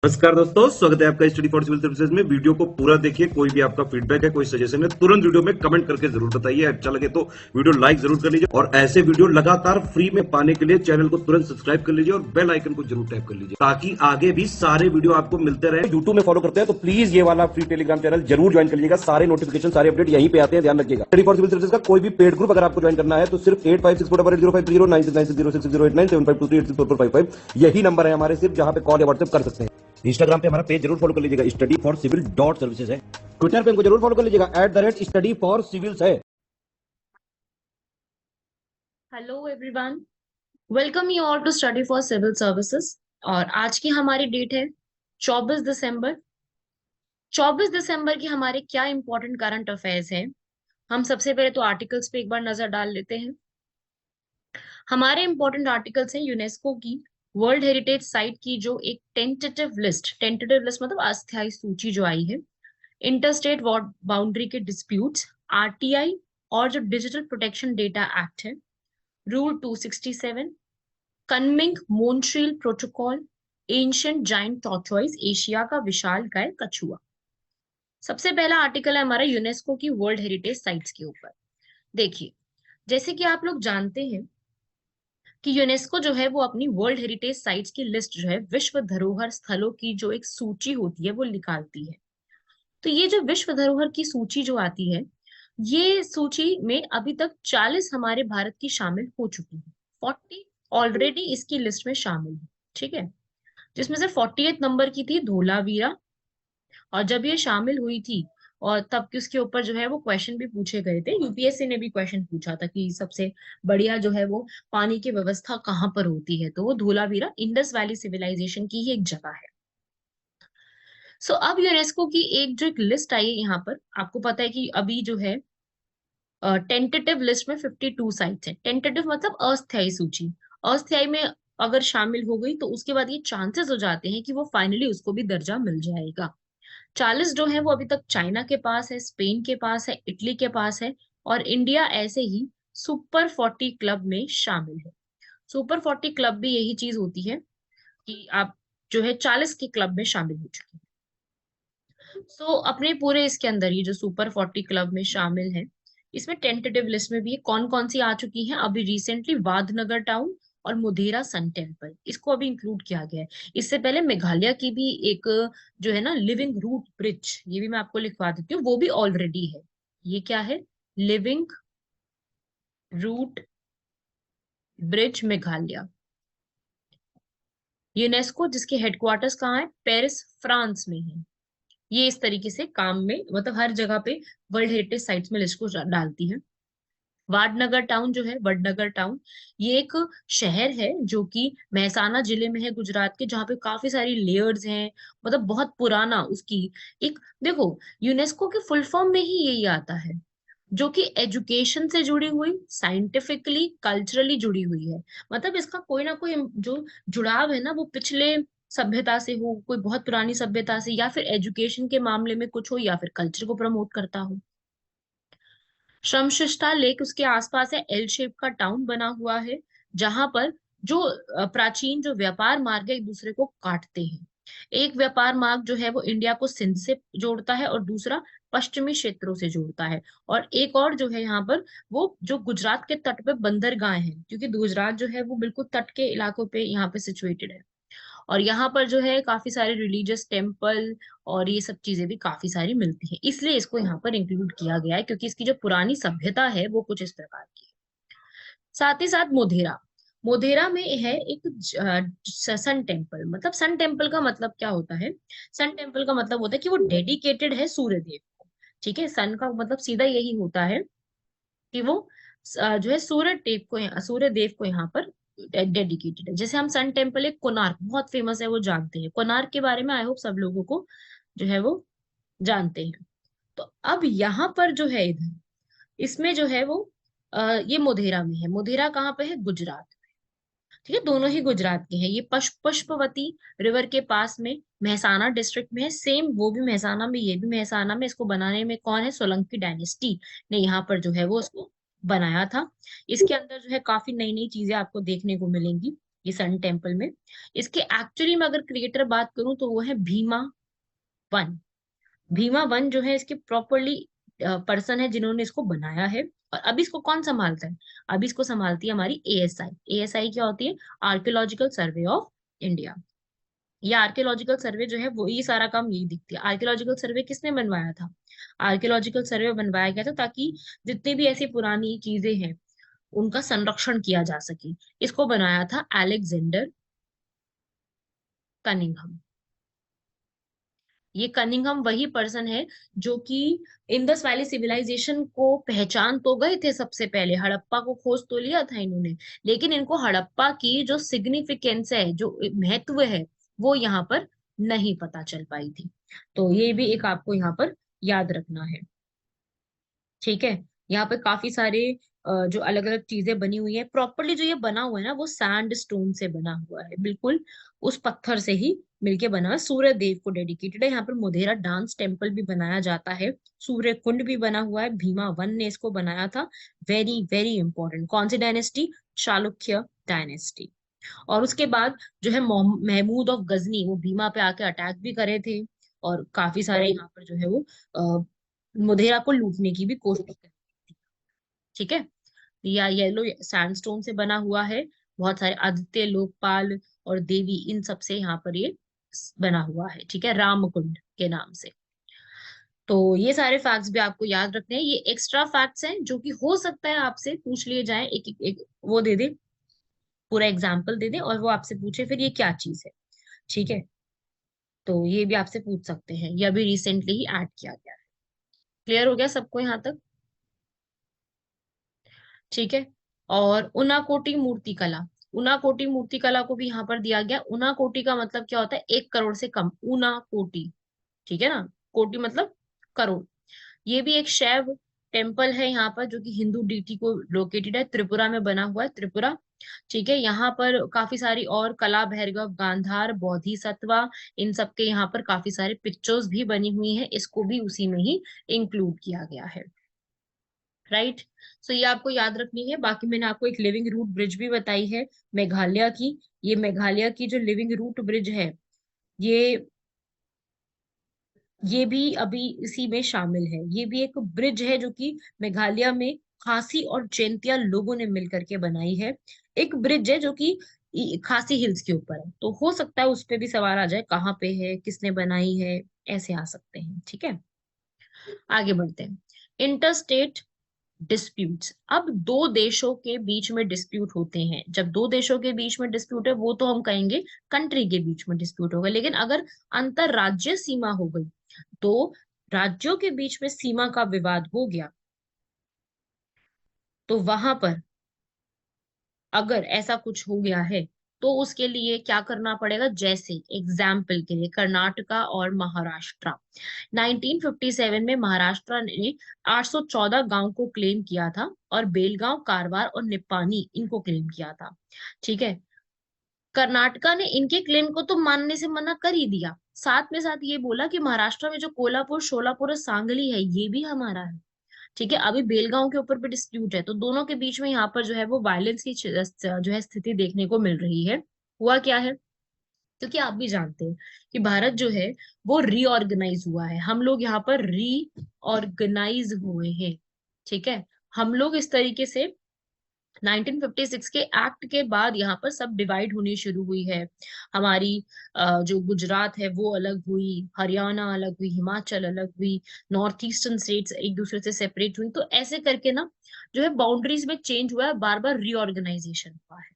नमस्कार दोस्तों, स्वागत है आपका स्टडी फॉर सिविल सर्विसेज में। वीडियो को पूरा देखिए। कोई भी आपका फीडबैक है, कोई सजेशन है, तुरंत वीडियो में कमेंट करके जरूर बताइए। अच्छा लगे तो वीडियो लाइक जरूर कर लीजिए और ऐसे वीडियो लगातार फ्री में पाने के लिए चैनल को तुरंत सब्सक्राइब कर लीजिए और बेल आइकन को जरूर टैप कर लीजिए ताकि आगे भी सारे वीडियो आपको मिलते रहे। यूट्यूब में फॉलो करते हैं तो प्लीज ये वाला फ्री टेलीग्राम चैनल जरूर ज्वाइन कर लीजिएगा। सारे नोटिफिकेशन, सारे अपडेट यहीं पे आते हैं, ध्यान रखिएगा। स्टडी फॉर सिविल सर्विसेज का कोई भी पेड ग्रुप अगर आपको ज्वाइन करना है तो सिर्फ 856480530969608608960455 यही नंबर है हमारे, सिर्फ जहां पे कॉल या व्हाट्सएप कर सकते हैं। इंस्टाग्राम पे हमारा पेज जरूर फॉलो कर लीजिएगा, स्टडी फॉर सिविल .सर्विसेज है। ट्विटर पे हमको जरूर फॉलो कर लीजिएगा, @स्टडी फॉर सिविल्स है। Hello everyone, welcome you all to study for civil services. और आज की हमारी डेट है 24 दिसंबर। 24 दिसंबर की हमारे क्या इंपॉर्टेंट करंट अफेयर्स हैं। हम सबसे पहले तो आर्टिकल्स पे एक बार नजर डाल लेते हैं। हमारे इंपॉर्टेंट आर्टिकल्स हैं यूनेस्को की वर्ल्ड हेरिटेज साइट की जो एक टेंटेटिव लिस्ट मतलब अस्थायी सूची जो आई है, इंटरस्टेट बाउंड्री के डिस्प्यूट्स, आरटीआई और जो डिजिटल प्रोटेक्शन डेटा एक्ट है, rule 267, Kunming Montreal protocol, ancient giant tortoise, Asia का विशालकाय कछुआ। सबसे पहला आर्टिकल है हमारा यूनेस्को की वर्ल्ड हेरिटेज साइट्स के ऊपर। देखिए, जैसे कि आप लोग जानते हैं कि यूनेस्को जो है वो अपनी वर्ल्ड हेरिटेज साइट्स की लिस्ट जो है, विश्व धरोहर स्थलों की जो एक सूची होती है वो निकालती है। तो ये जो विश्व धरोहर की सूची जो आती है, ये सूची में अभी तक 40 हमारे भारत की शामिल हो चुकी है। 40 ऑलरेडी इसकी लिस्ट में शामिल है, ठीक है। जिसमें से 48 नंबर की थी धोलावीरा। और जब ये शामिल हुई थी और तब कि उसके ऊपर जो है वो क्वेश्चन भी पूछे गए थे, यूपीएससी ने भी क्वेश्चन पूछा था कि सबसे बढ़िया जो है वो पानी की व्यवस्था कहाँ पर होती है, तो वो धोलावीरा इंडस वैली सिविलाइजेशन की ही एक जगह है। सो अब यूनेस्को की एक जो एक लिस्ट आई है यहाँ पर, आपको पता है कि अभी जो है टेंटेटिव लिस्ट में 52 साइट्स हैं। टेंटेटिव मतलब अस्थायी सूची। अस्थायी में अगर शामिल हो गई तो उसके बाद ये चांसेस हो जाते हैं कि वो फाइनली उसको भी दर्जा मिल जाएगा। 40 जो है वो अभी तक चाइना के पास है, स्पेन के पास है, इटली के पास है, और इंडिया ऐसे ही सुपर 40 क्लब में शामिल है। सुपर 40 क्लब भी यही चीज होती है कि आप जो है 40 के क्लब में शामिल हो चुके हैं। सो अपने पूरे इसके अंदर ये जो सुपर 40 क्लब में शामिल है, इसमें टेंटेटिव लिस्ट में भी कौन कौन सी आ चुकी हैं अभी रिसेंटली, वादनगर टाउन और मोढेरा सन टेम्पल, इसको अभी इंक्लूड किया गया है। इससे पहले मेघालय की भी एक जो है ना लिविंग रूट ब्रिज, ये भी मैं आपको लिखवा देती हूँ, वो भी ऑलरेडी है। ये क्या है? Living root bridge Meghalaya. UNESCO जिसके हेडक्वार्टर्स कहाँ है? पेरिस फ्रांस में है। ये इस तरीके से काम में मतलब हर जगह पे वर्ल्ड हेरिटेज साइट्स में लिस्ट को डालती है। वाडनगर टाउन जो है, वडनगर टाउन, ये एक शहर है जो कि महसाना जिले में है गुजरात के, जहाँ पे काफी सारी लेयर्स हैं। मतलब बहुत पुराना उसकी एक, देखो, यूनेस्को के फुल फॉर्म में ही यही आता है, जो कि एजुकेशन से जुड़ी हुई, साइंटिफिकली कल्चरली जुड़ी हुई है। मतलब इसका कोई ना कोई जो जुड़ाव है ना, वो पिछले सभ्यता से हो, कोई बहुत पुरानी सभ्यता से, या फिर एजुकेशन के मामले में कुछ हो, या फिर कल्चर को प्रमोट करता हो। श्रमशिष्टा लेक उसके आसपास है, एल शेप का टाउन बना हुआ है, जहां पर जो प्राचीन जो व्यापार मार्ग है एक दूसरे को काटते हैं। एक व्यापार मार्ग जो है वो इंडिया को सिंध से जोड़ता है और दूसरा पश्चिमी क्षेत्रों से जोड़ता है। और एक और जो है यहाँ पर, वो जो गुजरात के तट पे बंदरगाह है, क्योंकि गुजरात जो है वो बिल्कुल तट के इलाकों पे यहाँ पे सिचुएटेड है। और यहाँ पर जो है काफी सारे रिलीजियस टेम्पल और ये सब चीजें भी काफी सारी मिलती हैं, इसलिए इसको यहाँ पर इंक्लूड किया गया है, क्योंकि इसकी जो पुरानी सभ्यता है वो कुछ इस प्रकार की है। साथ ही साथ मोधेरा, मोधेरा में है एक सन टेम्पल। मतलब सन टेम्पल का मतलब क्या होता है? सन टेम्पल का मतलब होता है कि वो डेडिकेटेड है सूर्य देव को। ठीक है, सन का मतलब सीधा यही होता है कि वो जो है सूर्य देव को यहाँ पर डेडिकेटेड है। जैसे हम सन टेम्पल, एक कोणार्क बहुत फेमस है, वो जानते हैं। कोणार्क के बारे में आई होप सब लोगों को जो है वो जानते हैं। तो अब यहाँ पर जो है इधर, इसमें जो है वो ये मोधेरा में है। मोधेरा कहाँ पे है? गुजरात में। ठीक है, दोनों ही गुजरात के हैं। ये पुष्पवती रिवर के पास में महसाना डिस्ट्रिक्ट में है। सेम वो भी महसाना में, ये भी महसाना में। इसको बनाने में कौन है? सोलंकी डायनेस्टी ने यहाँ पर जो है वो उसको बनाया था। इसके अंदर जो है काफी नई नई चीजें आपको देखने को मिलेंगी। ये सन टेम्पल में। इसके एक्चुअली में अगर क्रिएटर बात करूं तो वो है भीमा वन। भीमा वन जो है इसके प्रॉपरली पर्सन है जिन्होंने इसको बनाया है। और अभी इसको कौन संभालता है? अभी इसको संभालती है हमारी एएसआई। एएसआई क्या होती है? Archaeological survey of India. ये आर्कियोलॉजिकल सर्वे जो है वो ये सारा काम यही दिखती है। आर्कियोलॉजिकल सर्वे किसने बनवाया था? आर्कियोलॉजिकल सर्वे बनवाया गया था ताकि जितनी भी ऐसी पुरानी चीजें हैं उनका संरक्षण किया जा सके। इसको बनाया था अलेक्जेंडर कनिंघम। ये कनिंघम वही पर्सन है जो कि इंडस वैली सिविलाइजेशन को पहचान तो गए थे सबसे पहले, हड़प्पा को खोज तो लिया था इन्होंने, लेकिन इनको हड़प्पा की जो सिग्निफिकेंस है, जो महत्व है, वो यहाँ पर नहीं पता चल पाई थी। तो ये भी एक आपको यहाँ पर याद रखना है। ठीक है। यहाँ पे काफी सारे जो अलग अलग चीजें बनी हुई है। प्रॉपरली जो ये बना हुआ है ना वो सैंड स्टोन से बना हुआ है, बिल्कुल उस पत्थर से ही मिलके बना है। सूर्य देव को डेडिकेटेड है। यहाँ पर मोधेरा डांस टेम्पल भी बनाया जाता है। सूर्य कुंड भी बना हुआ है। भीमा वन ने इसको बनाया था। Very very important. कौन सी डायनेस्टी? चालुक्य डायनेस्टी। और उसके बाद जो है महमूद ऑफ गजनी, वो भीमा पे आके अटैक भी करे थे और काफी सारे यहाँ पर जो है वो मोधेरा को लूटने की भी कोशिश करी थी। ठीक है। या येलो सैंडस्टोन से बना हुआ है। बहुत सारे आदित्य, लोकपाल और देवी, इन सब से यहाँ पर ये बना हुआ है। ठीक है, रामकुंड के नाम से। तो ये सारे फैक्ट्स भी आपको याद रखने हैं। ये एक्स्ट्रा फैक्ट्स हैं जो कि हो सकता है आपसे पूछ लिए जाए। एक वो दे दे, पूरा एग्जाम्पल दे दे और वो आपसे पूछे फिर ये क्या चीज है। ठीक है। तो ये भी आपसे पूछ सकते हैं। ये अभी रिसेंटली ही ऐड किया गया है। क्लियर हो गया सबको यहाँ तक? ठीक है। और उनाकोटी मूर्ति कला। उनाकोटी मूर्ति कला को भी यहाँ पर दिया गया। उनाकोटी का मतलब क्या होता है? 1 करोड़ से कम, उनाकोटी। ठीक है ना? कोटि मतलब करोड़। ये भी एक शैव टेम्पल है यहाँ पर जो कि हिंदू डीटी को लोकेटेड है। त्रिपुरा में बना हुआ है, त्रिपुरा। ठीक है। यहाँ पर काफी सारी और कला, भैरव, गांधार, बोधिसत्वा, इन सब के यहाँ पर काफी सारे पिक्चर्स भी बनी हुई हैं। इसको भी उसी में ही इंक्लूड किया गया है। राइट। सो ये आपको याद रखनी है। बाकी मैंने आपको एक लिविंग रूट ब्रिज भी बताई है मेघालय की। ये मेघालय की जो लिविंग रूट ब्रिज है, ये ये भी अभी इसी में शामिल है। ये भी एक ब्रिज है जो कि मेघालय में खासी और जैंतिया लोगों ने मिलकर के बनाई है। एक ब्रिज है जो कि खासी हिल्स के ऊपर है। तो हो सकता है उस पे भी सवाल आ जाए, कहाँ पे है, किसने बनाई है, ऐसे आ सकते हैं। ठीक है। आगे बढ़ते हैं। Interstate disputes. अब दो देशों के बीच में डिस्प्यूट होते हैं। जब दो देशों के बीच में डिस्प्यूट है वो तो हम कहेंगे कंट्री के बीच में डिस्प्यूट होगा। लेकिन अगर अंतरराज्यीय सीमा हो गई, तो राज्यों के बीच में सीमा का विवाद हो गया, तो वहां पर अगर ऐसा कुछ हो गया है तो उसके लिए क्या करना पड़ेगा? जैसे एग्जाम्पल के लिए कर्नाटका और महाराष्ट्र। 1957 में महाराष्ट्र ने 814 गांव को क्लेम किया था और बेलगांव, कारवार और निपानी इनको क्लेम किया था। ठीक है। कर्नाटका ने इनके क्लेम को तो मानने से मना कर ही दिया। साथ में साथ ये बोला कि महाराष्ट्र में जो कोल्हापुर, शोलापुर और सांगली है ये भी हमारा है। ठीक है। अभी बेलगांव के ऊपर भी डिस्प्यूट है। तो दोनों के बीच में यहाँ पर जो है वो वायलेंस की जो है स्थिति देखने को मिल रही है। हुआ क्या है? क्योंकि आप भी जानते हैं कि भारत जो है वो रीऑर्गेनाइज हुआ है। हम लोग यहाँ पर रीऑर्गेनाइज हुए हैं। ठीक है। हम लोग इस तरीके से 1956 के एक्ट के बाद यहाँ पर सब डिवाइड होनी शुरू हुई है। हमारी जो गुजरात है वो अलग हुई, हरियाणा अलग हुई, हिमाचल अलग हुई, नॉर्थ ईस्टर्न स्टेट्स एक दूसरे से सेपरेट हुई। तो ऐसे करके ना जो है बाउंड्रीज में चेंज हुआ है, बार बार रीऑर्गेनाइजेशन हुआ है।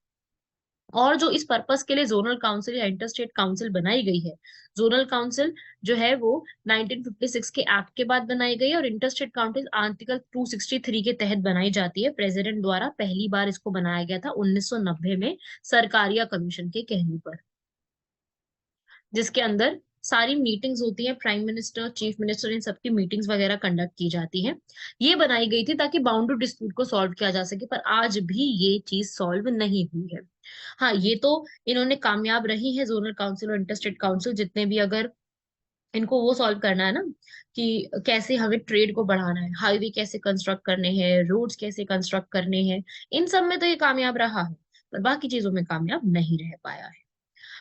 और जो इस पर्पस के लिए जोनल काउंसिल या इंटरस्टेट काउंसिल बनाई गई है, जोनल काउंसिल जो है वो 1956 के एक्ट के बाद बनाई गई है। और इंटरस्टेट काउंसिल आर्टिकल 263 के तहत बनाई जाती है। प्रेसिडेंट द्वारा पहली बार इसको बनाया गया था 1990 में सरकारिया कमीशन के कहने पर, जिसके अंदर सारी मीटिंग्स होती है। प्राइम मिनिस्टर, चीफ मिनिस्टर, इन सबकी मीटिंग्स वगैरह कंडक्ट की जाती है। ये बनाई गई थी ताकि बाउंड्री डिस्प्यूट को सॉल्व किया जा सके, पर आज भी ये चीज सॉल्व नहीं हुई है। हाँ, ये तो इन्होंने कामयाब रही है जोनल काउंसिल और इंटरस्टेट काउंसिल जितने भी। अगर इनको वो सॉल्व करना है ना कि कैसे हमें ट्रेड को बढ़ाना है, हाईवे कैसे कंस्ट्रक्ट करने हैं, रोड्स कैसे कंस्ट्रक्ट करने हैं, इन सब में तो ये कामयाब रहा है। पर बाकी चीजों में कामयाब नहीं रह पाया है।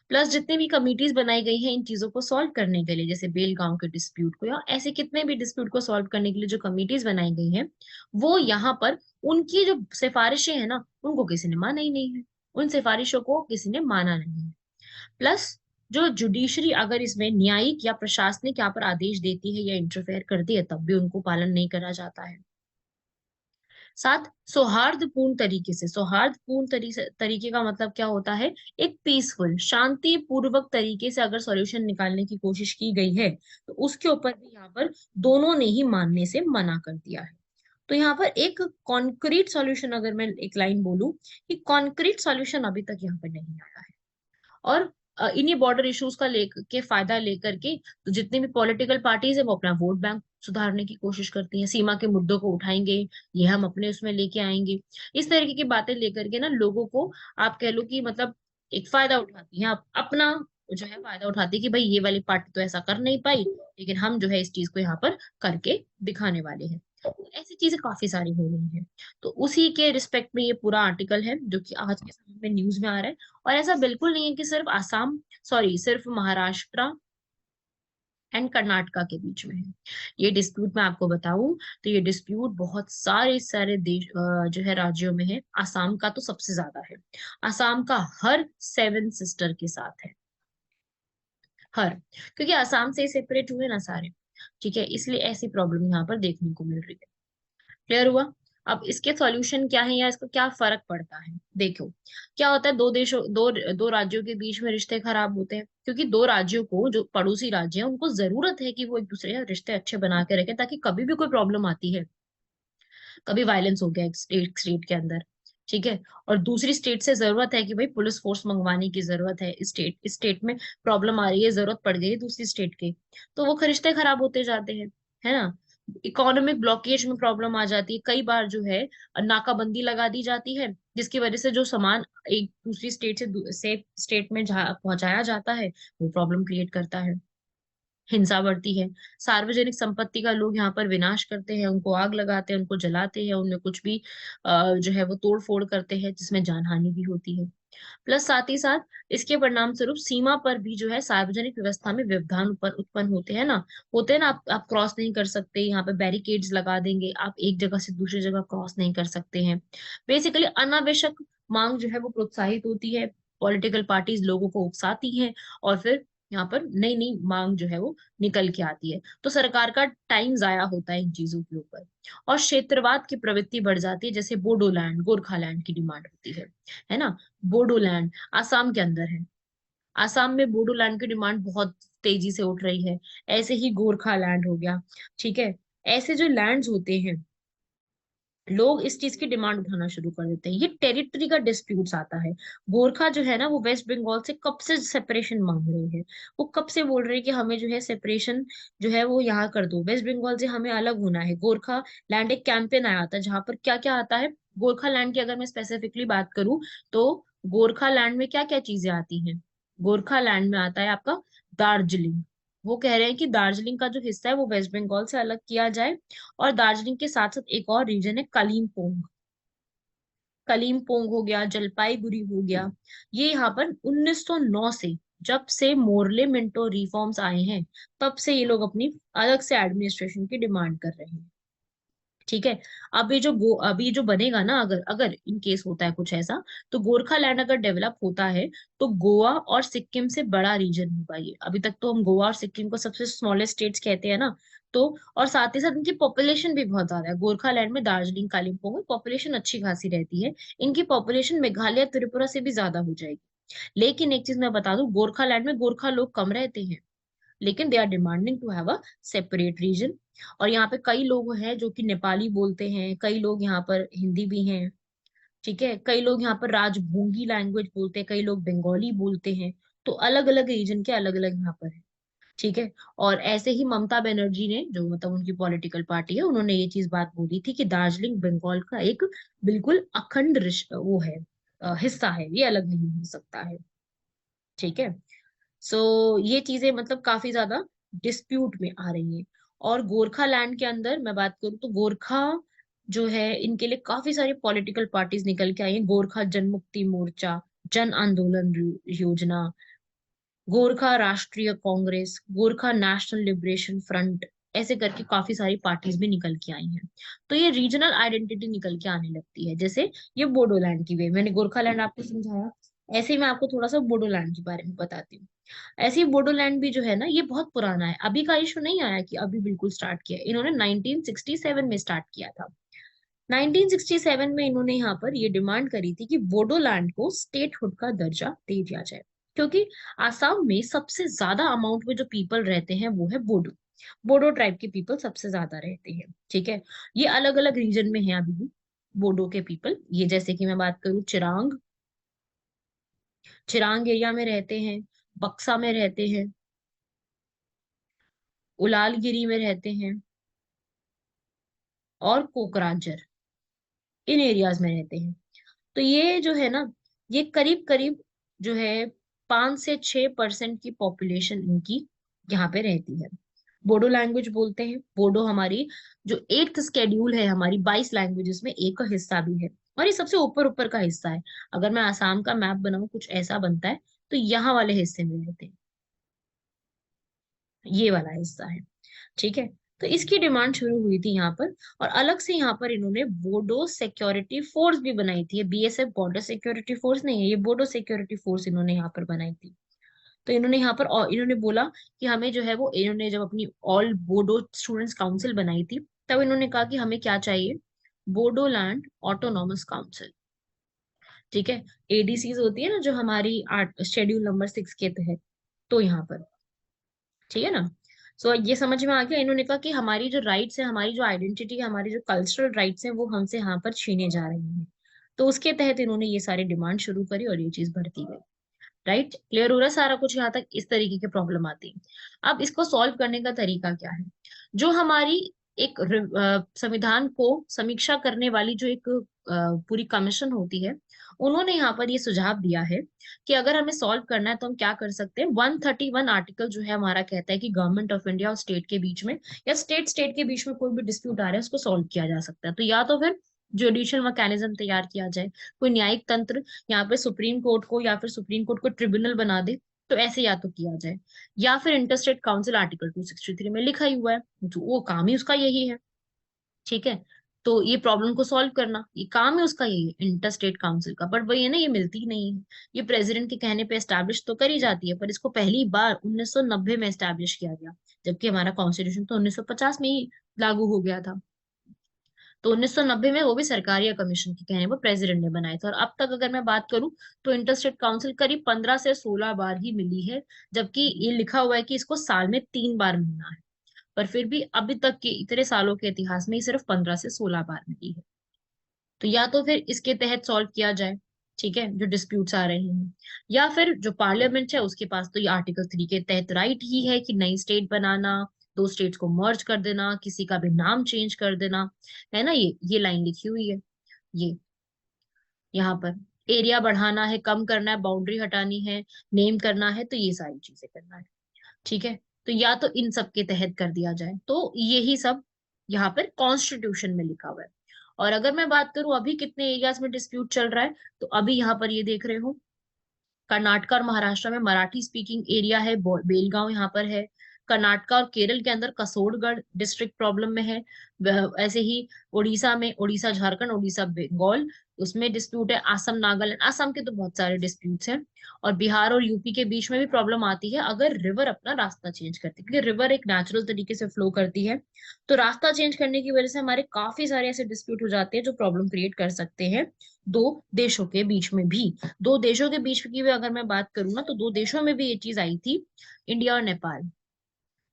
प्लस जितने भी कमिटीज बनाई गई हैं इन चीजों को सॉल्व करने के लिए, जैसे बेलगांव के डिस्प्यूट को या ऐसे कितने भी डिस्प्यूट को सॉल्व करने के लिए जो कमिटीज बनाई गई हैं, वो यहाँ पर उनकी जो सिफारिशें हैं ना, उनको किसी ने माना ही नहीं है। उन सिफारिशों को किसी ने माना नहीं है। प्लस जो जुडिशरी अगर इसमें न्यायिक या प्रशासनिक यहाँ पर आदेश देती है या इंटरफेयर करती है, तब भी उनको पालन नहीं करा जाता है। साथ सौहार्दपूर्ण तरीके से, सौहार्दपूर्ण तरीके का मतलब क्या होता है, एक पीसफुल शांति पूर्वक तरीके से अगर सॉल्यूशन निकालने की कोशिश की गई है, तो उसके ऊपर भी यहाँ पर दोनों ने ही मानने से मना कर दिया है। तो यहाँ पर एक कॉन्क्रीट सॉल्यूशन, अगर मैं एक लाइन बोलूं कि कॉन्क्रीट सॉल्यूशन अभी तक यहाँ पर नहीं आया है। और इन्हीं बॉर्डर इश्यूज का के फायदा लेकर के तो जितनी भी पॉलिटिकल पार्टीज है वो अपना वोट बैंक सुधारने की कोशिश करती हैं, सीमा के मुद्दों को उठाएंगे, ये हम अपने उसमें लेके आएंगे, इस तरीके की बातें लेकर के ना लोगों को आप कह लो कि मतलब एक फायदा उठाती हैं, अपना जो है फायदा उठाती है कि भाई ये वाली पार्टी तो ऐसा कर नहीं पाई, लेकिन हम जो है इस चीज को यहाँ पर करके दिखाने वाले हैं। तो ऐसी चीजें काफी सारी हो रही हैं। तो उसी के रिस्पेक्ट में ये पूरा आर्टिकल है जो कि आज के समय में न्यूज में आ रहा है। और ऐसा बिल्कुल नहीं है कि सिर्फ आसाम, सॉरी सिर्फ महाराष्ट्र एंड कर्नाटका के बीच में है ये डिस्प्यूट। मैं आपको बताऊं तो ये डिस्प्यूट बहुत सारे सारे देश जो है राज्यों में है। आसाम का तो सबसे ज्यादा है। आसाम का हर 7 सिस्टर के साथ है, हर, क्योंकि आसाम से सेपरेट हुए ना सारे, ठीक है, इसलिए ऐसी प्रॉब्लम यहाँ पर देखने को मिल रही है। क्लियर हुआ? अब इसके सॉल्यूशन क्या है या इसका क्या फर्क पड़ता है, देखो क्या होता है, दो देशों दो दो राज्यों के बीच में रिश्ते खराब होते हैं क्योंकि दो राज्यों को, जो पड़ोसी राज्य हैं, उनको जरूरत है कि वो एक दूसरे के रिश्ते अच्छे बना के रखें, ताकि कभी भी कोई प्रॉब्लम आती है, कभी वायलेंस हो गया एक स्टेट के अंदर, ठीक है, और दूसरी स्टेट से जरूरत है कि भाई पुलिस फोर्स मंगवाने की जरूरत है, इस स्टेट में प्रॉब्लम आ रही है, जरूरत पड़ गई है दूसरी स्टेट के, तो वो रिश्ते खराब होते जाते हैं, है ना। इकोनॉमिक ब्लॉकेज में प्रॉब्लम आ जाती है, कई बार जो है नाकाबंदी लगा दी जाती है, जिसकी वजह से जो सामान एक दूसरी स्टेट से स्टेट में पहुंचाया जाता है, वो प्रॉब्लम क्रिएट करता है, हिंसा बढ़ती है, सार्वजनिक संपत्ति का लोग यहाँ पर विनाश करते हैं, उनको आग लगाते हैं, उनको जलाते हैं, उनमें कुछ भी जो है वो तोड़ फोड़ करते हैं, जिसमें जानहानि भी होती है। प्लस साथ ही साथ इसके परिणाम स्वरूप सीमा पर भी जो है सार्वजनिक व्यवस्था में व्यवधान उत्पन्न होते हैं ना, होते हैं ना, आप क्रॉस नहीं कर सकते, यहाँ पे बैरिकेड्स लगा देंगे, आप एक जगह से दूसरी जगह क्रॉस नहीं कर सकते हैं। बेसिकली अनावश्यक मांग जो है वो प्रोत्साहित होती है, पॉलिटिकल पार्टीज लोगों को उकसाती हैं, और फिर यहाँ पर नई नई मांग जो है वो निकल के आती है, तो सरकार का टाइम जाया होता है इन चीजों के ऊपर, और क्षेत्रवाद की प्रवृत्ति बढ़ जाती है, जैसे बोडोलैंड गोरखालैंड की डिमांड होती है ना। बोडोलैंड आसाम के अंदर है, आसाम में बोडोलैंड की डिमांड बहुत तेजी से उठ रही है, ऐसे ही गोरखालैंड हो गया, ठीक है। ऐसे जो लैंड्स होते हैं, लोग इस चीज की डिमांड उठाना शुरू कर देते हैं, ये टेरिटरी का डिस्प्यूट्स आता है। गोरखा जो है ना, वो वेस्ट बंगाल से कब से सेपरेशन मांग रहे हैं, वो कब से बोल रहे हैं कि हमें जो है सेपरेशन जो है वो यहाँ कर दो, वेस्ट बंगाल से हमें अलग होना है। गोरखा लैंड एक कैंपेन आया था जहां पर क्या क्या आता है, गोरखा लैंड की अगर मैं स्पेसिफिकली बात करूं, तो गोरखा लैंड में क्या क्या चीजें आती हैं, गोरखा लैंड में आता है आपका दार्जिलिंग। वो कह रहे हैं कि दार्जिलिंग का जो हिस्सा है वो वेस्ट बंगाल से अलग किया जाए, और दार्जिलिंग के साथ साथ एक और रीजन है कलीमपोंग, कलीमपोंग हो गया, जलपाईगुड़ी हो गया, ये यहाँ पर 1909 से, जब से मोरले मिंटो रिफॉर्म्स आए हैं, तब से ये लोग अपनी अलग से एडमिनिस्ट्रेशन की डिमांड कर रहे हैं, ठीक है। अभी जो बनेगा ना, अगर अगर इन केस होता है कुछ ऐसा, तो गोरखा लैंड अगर डेवलप होता है, तो गोवा और सिक्किम से बड़ा रीजन होगा ये। अभी तक तो हम गोवा और सिक्किम को सबसे स्मॉलेस्ट स्टेट्स कहते हैं ना, तो और साथ ही साथ इनकी पॉपुलेशन भी बहुत ज्यादा है, गोरखा लैंड में दार्जिलिंग कालिम्पोंग में पॉपुलेशन अच्छी खासी रहती है, इनकी पॉपुलेशन मेघालय त्रिपुरा से भी ज्यादा हो जाएगी। लेकिन एक चीज मैं बता दूं, गोरखा लैंड में गोरखा लोग कम रहते हैं, लेकिन they are demanding to have a separate region. और यहाँ पे कई लोग हैं जो कि नेपाली बोलते हैं, कई लोग यहाँ पर हिंदी भी हैं, ठीक है, कई लोग यहाँ पर राजभोंगी लैंग्वेज बोलते हैं, कई लोग बंगाली बोलते हैं, तो अलग अलग रीजन के अलग अलग यहाँ पर है, ठीक है। और ऐसे ही ममता बनर्जी ने, जो मतलब उनकी पॉलिटिकल पार्टी है, उन्होंने ये चीज बात बोली थी कि दार्जिलिंग बंगाल का एक बिल्कुल अखंड वो है, हिस्सा है, ये अलग नहीं हो सकता है, ठीक है। सो ये चीजें मतलब काफी ज्यादा डिस्प्यूट में आ रही हैं। और गोरखा लैंड के अंदर मैं बात करूँ तो गोरखा जो है इनके लिए काफी सारी पॉलिटिकल पार्टीज निकल के आई हैं। गोरखा जनमुक्ति मोर्चा, जन आंदोलन योजना, गोरखा राष्ट्रीय Congress, Gorkha national liberation front, ऐसे करके काफी सारी पार्टीज भी निकल के आई हैं। तो ये रीजनल आइडेंटिटी निकल के आने लगती है। जैसे ये बोडोलैंड की वे, मैंने गोरखालैंड आपको समझाया, ऐसे ही मैं आपको थोड़ा सा बोडोलैंड के बारे में बताती हूँ। ऐसे ही बोडोलैंड भी जो है ना, ये बहुत पुराना है, अभी का इशू नहीं आया कि अभी बिल्कुल स्टार्ट किया। इन्होंने 1967 में स्टार्ट किया था। 1967 में इन्होंने यहाँ पर ये डिमांड करी थी कि बोडोलैंड को स्टेटहुड का दर्जा दे दिया जाए, क्योंकि आसाम में सबसे ज्यादा अमाउंट में जो पीपल रहते हैं वो है बोडो। बोडो ट्राइब के पीपल सबसे ज्यादा रहते हैं, ठीक है। ये अलग अलग रीजन में है अभी भी बोडो के पीपल। ये जैसे कि मैं बात करूँ, चिरांग, चिरांग एरिया में रहते हैं, बक्सा में रहते हैं, उलालगिरी में रहते हैं, और कोकराझर, इन एरियाज में रहते हैं। तो ये जो है ना, ये करीब करीब जो है 5 से 6% की पॉपुलेशन इनकी यहाँ पे रहती है। बोडो लैंग्वेज बोलते हैं। बोडो हमारी जो 8th शेड्यूल है, हमारी 22 लैंग्वेजेस में एक हिस्सा भी है, और ये सबसे ऊपर ऊपर का हिस्सा है। अगर मैं आसाम का मैप बनाऊं, कुछ ऐसा बनता है, तो यहाँ वाले हिस्से में रहते हैं, ये वाला हिस्सा है, ठीक है। तो इसकी डिमांड शुरू हुई थी यहाँ पर। और अलग से यहाँ पर इन्होंने बोडो सिक्योरिटी फोर्स भी बनाई थी। ये बीएसएफ बॉर्डर सिक्योरिटी फोर्स नहीं है, ये बोडो सिक्योरिटी फोर्स इन्होंने यहाँ पर बनाई थी। तो इन्होंने यहाँ पर, और इन्होंने बोला कि हमें जो है वो, इन्होंने जब अपनी ऑल बोडो स्टूडेंट्स काउंसिल बनाई थी, तब इन्होंने कहा कि हमें क्या चाहिए, बोडोलैंड ऑटोनॉमस काउंसिल, ठीक है। एडीसीज होती है ना जो हमारी आर्ट शेड्यूल नंबर 6 के तहत, तो यहाँ पर, ठीक है ना। सो ये समझ में आ गया। इन्होंने कहा कि हमारी जो राइट्स है, हमारी जो आइडेंटिटी है, हमारी जो कल्चरल राइट्स हैं, वो हमसे यहाँ पर छीने जा रही हैं। तो उसके तहत इन्होंने ये सारी डिमांड शुरू करी और ये चीज बढ़ती गई। राइट, क्लियर हो रहा है सारा कुछ यहाँ तक? इस तरीके की प्रॉब्लम आती है। अब इसको सॉल्व करने का तरीका क्या है? जो हमारी एक संविधान को समीक्षा करने वाली जो एक पूरी कमीशन होती है, उन्होंने यहाँ पर ये सुझाव दिया है कि अगर हमें सॉल्व करना है तो हम क्या कर सकते हैं। 131 आर्टिकल जो है हमारा कहता है कि गवर्नमेंट ऑफ इंडिया और स्टेट के बीच में, या स्टेट स्टेट के बीच में कोई भी डिस्प्यूट आ रहा है, उसको सॉल्व किया जा सकता है। तो या तो फिर जुडिशियल मैकेनिज्म तैयार किया जाए, कोई न्यायिक तंत्र, यहाँ पे सुप्रीम कोर्ट को, या फिर सुप्रीम कोर्ट को ट्रिब्यूनल बना दे, तो ऐसे या तो किया जाए, या फिर इंटरस्टेट काउंसिल आर्टिकल 263 में लिखा ही हुआ है, तो वो काम ही उसका यही है, ठीक है। तो ये प्रॉब्लम को सॉल्व करना, ये काम है उसका, यही है इंटरस्टेट काउंसिल का। बट वही है ना, ये मिलती ही नहीं है। ये प्रेसिडेंट के कहने पे एस्टैब्लिश तो करी जाती है, पर इसको पहली बार 1990 में एस्टैब्लिश किया गया, जबकि हमारा कॉन्स्टिट्यूशन तो 1950 में ही लागू हो गया था। तो 1990 में वो भी सरकारी या कमीशन के कहने पर प्रेसिडेंट ने बनाए थे। और अब तक अगर मैं बात करूं, तो इंटरस्टेट काउंसिल करीब 15 से 16 बार ही मिली है, जबकि ये लिखा हुआ है कि इसको साल में 3 बार मिलना है। पर फिर भी अभी तक के इतने सालों के इतिहास में ही सिर्फ 15 से 16 बार मिली है। तो या तो फिर इसके तहत सॉल्व किया जाए, ठीक है, जो डिस्प्यूट्स आ रहे हैं, या फिर जो पार्लियामेंट है उसके पास तो ये आर्टिकल 3 के तहत राइट ही है कि नई स्टेट बनाना, दो स्टेट्स को मर्ज कर देना, किसी का भी नाम चेंज कर देना, है ना। ये लाइन लिखी हुई है। ये यहाँ पर एरिया बढ़ाना है, कम करना है, बाउंड्री हटानी है, नेम करना है, तो ये सारी चीजें करना है, ठीक है। तो या तो इन सब के तहत कर दिया जाए, तो यही सब यहाँ पर कॉन्स्टिट्यूशन में लिखा हुआ है। और अगर मैं बात करूं अभी कितने एरियाज में डिस्प्यूट चल रहा है, तो अभी यहाँ पर ये देख रहे हो, कर्नाटका और महाराष्ट्र में मराठी स्पीकिंग एरिया है, बेलगांव यहाँ पर है। कर्नाटका और केरल के अंदर कसोड़गढ़ डिस्ट्रिक्ट प्रॉब्लम में है। ऐसे ही उड़ीसा में, उड़ीसा झारखंड, उड़ीसा बंगाल, उसमें डिस्प्यूट है। आसम नागालैंड, आसम के तो बहुत सारे डिस्प्यूट्स हैं। और बिहार और यूपी के बीच में भी प्रॉब्लम आती है अगर रिवर अपना रास्ता चेंज करती है, क्योंकि रिवर एक नेचुरल तरीके से फ्लो करती है। तो रास्ता चेंज करने की वजह से हमारे काफी सारे ऐसे डिस्प्यूट हो जाते हैं जो प्रॉब्लम क्रिएट कर सकते हैं दो देशों के बीच में भी। दो देशों के बीच की भी अगर मैं बात करूँ ना, तो दो देशों में भी ये चीज आई थी, इंडिया और नेपाल।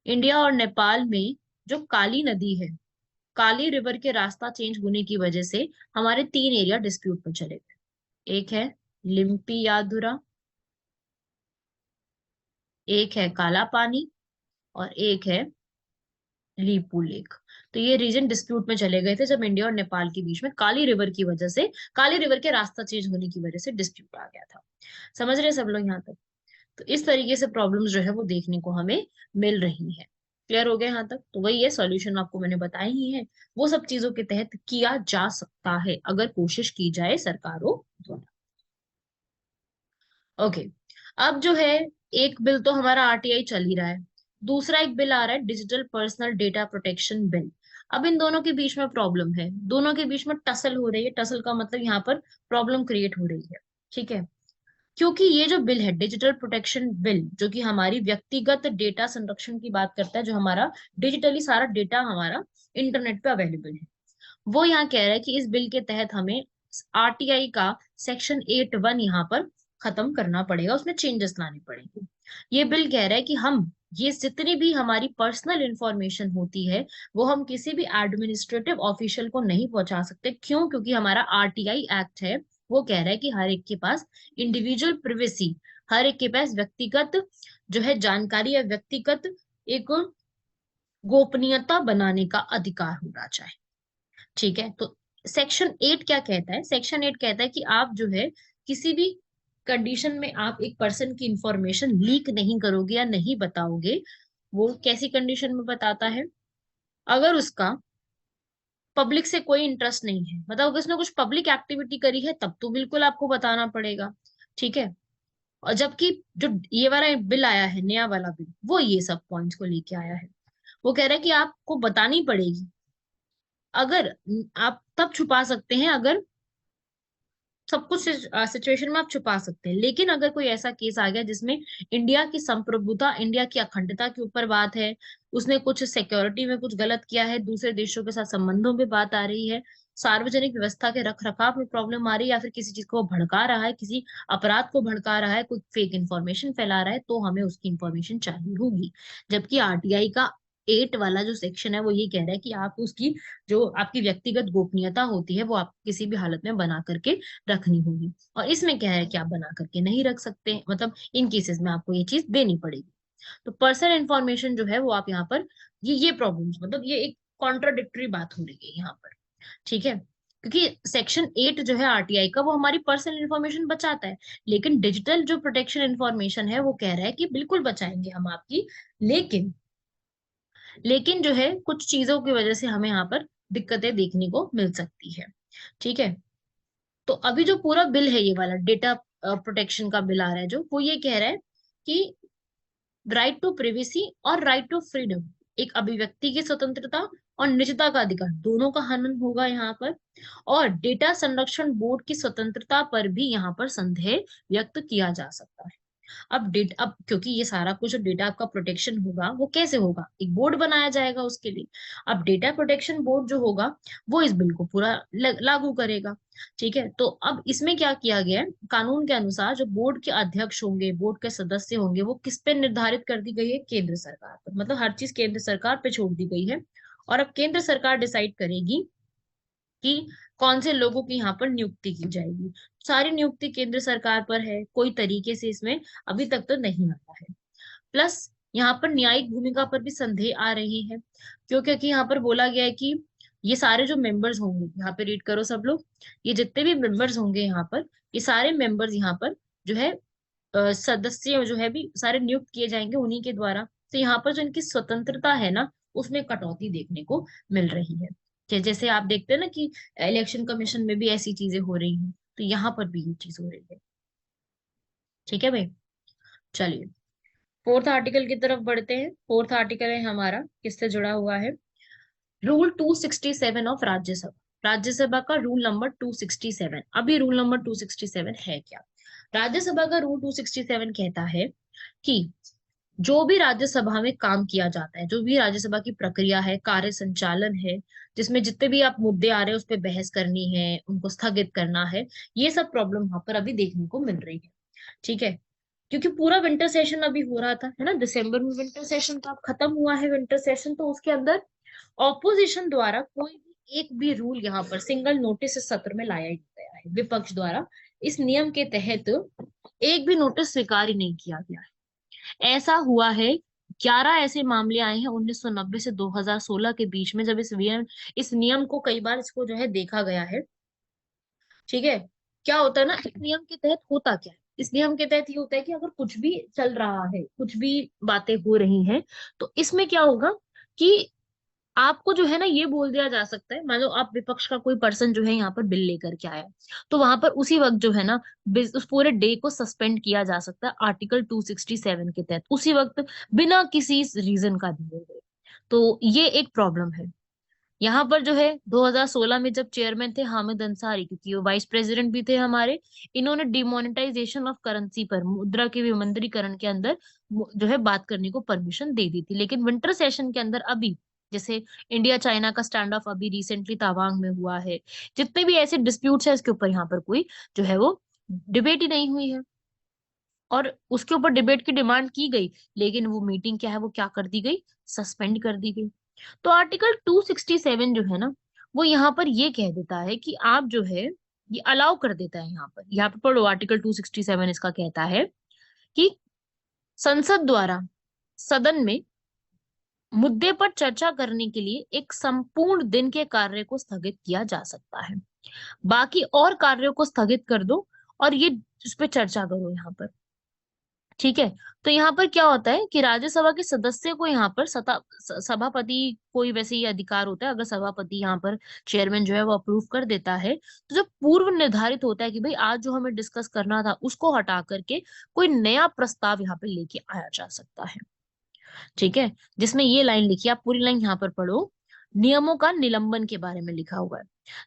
इंडिया और नेपाल में जो काली नदी है, काली रिवर के रास्ता चेंज होने की वजह से हमारे 3 एरिया डिस्प्यूट में चले गए। एक है लिम्पी यादुरा, एक है काला पानी, और एक है लीपू लेक। तो ये रीजन डिस्प्यूट में चले गए थे जब इंडिया और नेपाल के बीच में काली रिवर की वजह से, काली रिवर के रास्ता चेंज होने की वजह से डिस्प्यूट आ गया था। समझ रहे हैं सब लोग यहाँ तक? तो इस तरीके से प्रॉब्लम्स जो है वो देखने को हमें मिल रही है। क्लियर हो गया यहाँ तक? तो वही है, सॉल्यूशन आपको मैंने बताया ही है, वो सब चीजों के तहत किया जा सकता है अगर कोशिश की जाए सरकारों द्वारा। ओके, अब जो है एक बिल तो हमारा आरटीआई चल ही रहा है, दूसरा एक बिल आ रहा है digital personal data protection bill. अब इन दोनों के बीच में प्रॉब्लम है, दोनों के बीच में टसल हो रही है, टसल का मतलब यहाँ पर प्रॉब्लम क्रिएट हो रही है। ठीक है, क्योंकि ये जो बिल है डिजिटल प्रोटेक्शन बिल, जो कि हमारी व्यक्तिगत डेटा संरक्षण की बात करता है, जो हमारा डिजिटली सारा डेटा हमारा इंटरनेट पे अवेलेबल है, वो यहाँ कह रहा है कि इस बिल के तहत हमें आरटीआई का सेक्शन 8(1) यहाँ पर खत्म करना पड़ेगा, उसमें चेंजेस लाने पड़ेंगे। ये बिल कह रहा है कि हम ये जितनी भी हमारी पर्सनल इंफॉर्मेशन होती है वो हम किसी भी एडमिनिस्ट्रेटिव ऑफिशियल को नहीं पहुंचा सकते। क्यों? क्योंकि हमारा आरटीआई एक्ट है, वो कह रहा है कि हर एक के पास इंडिविजुअल प्रिवेसी, हर एक के पास व्यक्तिगत जो है जानकारी या व्यक्तिगत एक गोपनीयता बनाने का अधिकार होना चाहिए। ठीक है, तो सेक्शन 8 क्या कहता है? सेक्शन 8 कहता है कि आप जो है किसी भी कंडीशन में आप एक पर्सन की इंफॉर्मेशन लीक नहीं करोगे या नहीं बताओगे। वो कैसी कंडीशन में बताता है? अगर उसका पब्लिक से कोई इंटरेस्ट नहीं है, मतलब अगर उसने कुछ पब्लिक एक्टिविटी करी है तब तो बिल्कुल आपको बताना पड़ेगा। ठीक है, और जबकि जो ये वाला बिल आया है, नया वाला बिल, वो ये सब पॉइंट्स को लेके आया है। वो कह रहा है कि आपको बतानी पड़ेगी। अगर आप तब छुपा सकते हैं अगर सब कुछ सिचुएशन में आप छुपा सकते हैं, लेकिन अगर कोई ऐसा केस आ गया जिसमें इंडिया की संप्रभुता, इंडिया की अखंडता के ऊपर बात है, उसने कुछ सिक्योरिटी में कुछ गलत किया है, दूसरे देशों के साथ संबंधों में बात आ रही है, सार्वजनिक व्यवस्था के रख रखाव में प्रॉब्लम आ रही है, या फिर किसी चीज को भड़का रहा है, किसी अपराध को भड़का रहा है, कोई फेक इंफॉर्मेशन फैला रहा है, तो हमें उसकी इंफॉर्मेशन चाहिए होगी। जबकि आरटीआई का 8 वाला जो सेक्शन है वो ये कह रहा है कि आप उसकी जो आपकी व्यक्तिगत गोपनीयता होती है वो आप किसी भी हालत में बना करके रखनी होगी। और इसमें क्या है कि आप बना करके नहीं रख सकते, मतलब इन केसेस में आपको ये चीज देनी पड़ेगी। तो पर्सनल इंफॉर्मेशन जो है वो आप यहाँ पर ये प्रॉब्लम्स, मतलब ये एक कॉन्ट्राडिक्टरी बात हो रही है यहाँ पर। ठीक है, क्योंकि सेक्शन 8 जो है आरटीआई का वो हमारी पर्सनल इंफॉर्मेशन बचाता है, लेकिन डिजिटल जो प्रोटेक्शन इंफॉर्मेशन है वो कह रहा है कि बिल्कुल बचाएंगे हम आपकी, लेकिन जो है कुछ चीजों की वजह से हमें यहाँ पर दिक्कतें देखने को मिल सकती है। ठीक है, तो अभी जो पूरा बिल है, ये वाला डेटा प्रोटेक्शन का बिल आ रहा है, जो वो ये कह रहा है कि राइट टू प्रिवेसी और राइट टू फ्रीडम, एक अभिव्यक्ति की स्वतंत्रता और निजता का अधिकार, दोनों का हनन होगा यहाँ पर। और डेटा संरक्षण बोर्ड की स्वतंत्रता पर भी यहाँ पर संदेह व्यक्त किया जा सकता है। अब क्योंकि ये सारा कुछ जो डेटा आपका प्रोटेक्शन होगा वो कैसे होगा, एक बोर्ड बनाया जाएगा उसके लिए। अब डेटा प्रोटेक्शन बोर्ड जो होगा वो इस बिल को पूरा लागू करेगा। ठीक है, तो अब इसमें क्या किया गया है, कानून के अनुसार जो बोर्ड के अध्यक्ष होंगे, बोर्ड के सदस्य होंगे, वो किस पे निर्धारित कर दी गई है? केंद्र सरकार पर, मतलब हर चीज केंद्र सरकार पे छोड़ दी गई है। और अब केंद्र सरकार डिसाइड करेगी कि कौन से लोगों की यहाँ पर नियुक्ति की जाएगी। सारी नियुक्ति केंद्र सरकार पर है, कोई तरीके से इसमें अभी तक तो नहीं आया है। प्लस यहाँ पर न्यायिक भूमिका पर भी संदेह आ रही है, क्योंकि यहाँ पर बोला गया है कि ये सारे जो मेंबर्स होंगे, यहाँ पे रीड करो सब लोग, ये जितने भी मेंबर्स होंगे यहाँ पर, ये सारे मेंबर्स यहाँ पर जो है सदस्य जो है भी सारे नियुक्त किए जाएंगे उन्हीं के द्वारा। तो यहाँ पर जो इनकी स्वतंत्रता है ना, उसमें कटौती देखने को मिल रही है। कि जैसे आप देखते हैं ना कि इलेक्शन कमीशन में भी ऐसी चीजें हो रही हैं, तो यहाँ पर भी ये चीज हो रही है। ठीक है भाई, चलिए फोर्थ आर्टिकल की तरफ बढ़ते हैं। फोर्थ आर्टिकल है हमारा, किससे जुड़ा हुआ है? Rule 267 of Rajya Sabha. राज्यसभा का रूल नंबर 267। अभी रूल नंबर 267 है क्या? राज्यसभा का रूल 267 कहता है कि जो भी राज्यसभा में काम किया जाता है, जो भी राज्यसभा की प्रक्रिया है, कार्य संचालन है, जिसमें जितने भी आप मुद्दे आ रहे हैं उस पर बहस करनी है, उनको स्थगित करना है, ये सब प्रॉब्लम वहां पर अभी देखने को मिल रही है। ठीक है, क्योंकि पूरा विंटर सेशन अभी हो रहा था, है ना, दिसंबर में विंटर सेशन तो अब खत्म हुआ है विंटर सेशन, तो उसके अंदर ऑपोजिशन द्वारा कोई भी एक भी रूल यहाँ पर सिंगल नोटिस इस सत्र में लाया ही नहीं गया है। विपक्ष द्वारा इस नियम के तहत एक भी नोटिस स्वीकार ही नहीं किया गया है। ऐसा हुआ है, 11 ऐसे मामले आए हैं 1990 से 2016 के बीच में, जब इस नियम को कई बार इसको जो है देखा गया है। ठीक है, क्या होता है ना, इस नियम के तहत होता क्या है, इसलिए हम के तहत ये होता है कि अगर कुछ भी चल रहा है, कुछ भी बातें हो रही हैं, तो इसमें क्या होगा कि आपको जो है ना ये बोल दिया जा सकता है, मान लो आप विपक्ष का कोई पर्सन जो है यहाँ पर बिल लेकर के आया, तो वहां पर उसी वक्त जो है ना उस पूरे डे को सस्पेंड किया जा सकता है आर्टिकल 267 के तहत, उसी वक्त, बिना किसी रीजन का दिए हुए। तो ये एक प्रॉब्लम है। यहाँ पर जो है 2016 में जब चेयरमैन थे हामिद अंसारी, क्योंकि वो वाइस प्रेसिडेंट भी थे हमारे, इन्होंने डिमोनेटाइजेशन ऑफ करेंसी पर, मुद्रा के विमुद्रीकरण के अंदर जो है बात करने को परमिशन दे दी थी। लेकिन विंटर सेशन के अंदर अभी, जैसे इंडिया चाइना का स्टैंड ऑफ अभी रिसेंटली तवांग में हुआ है, जितने भी ऐसे डिस्प्यूट्स है इसके ऊपर यहाँ पर कोई जो है वो डिबेट ही नहीं हुई है। और उसके ऊपर डिबेट की डिमांड की गई, लेकिन वो मीटिंग क्या है वो क्या कर दी गई, सस्पेंड कर दी गई। तो आर्टिकल 267 जो है ना, वो यहाँ पर ये कह देता है कि आप जो है, ये अलाउ कर देता है, यहाँ पर पढ़ो, आर्टिकल 267 इसका कहता है कि संसद द्वारा सदन में मुद्दे पर चर्चा करने के लिए एक संपूर्ण दिन के कार्य को स्थगित किया जा सकता है, बाकी और कार्यों को स्थगित कर दो और ये इस पे चर्चा करो यहाँ पर। ठीक है। तो यहाँ पर क्या होता है कि राज्यसभा के सदस्य को यहाँ पर सभापति, कोई वैसे ही अधिकार होता है, अगर सभापति यहाँ पर चेयरमैन जो है वो अप्रूव कर देता है, तो जब पूर्व निर्धारित होता है कि भाई आज जो हमें डिस्कस करना था उसको हटा करके कोई नया प्रस्ताव यहाँ पे लेके आया जा सकता है। ठीक है। जिसमें ये लाइन लिखी है, आप पूरी लाइन यहाँ पर पढ़ो, नियमों का निलंबन के बारे में लिखा हुआ है।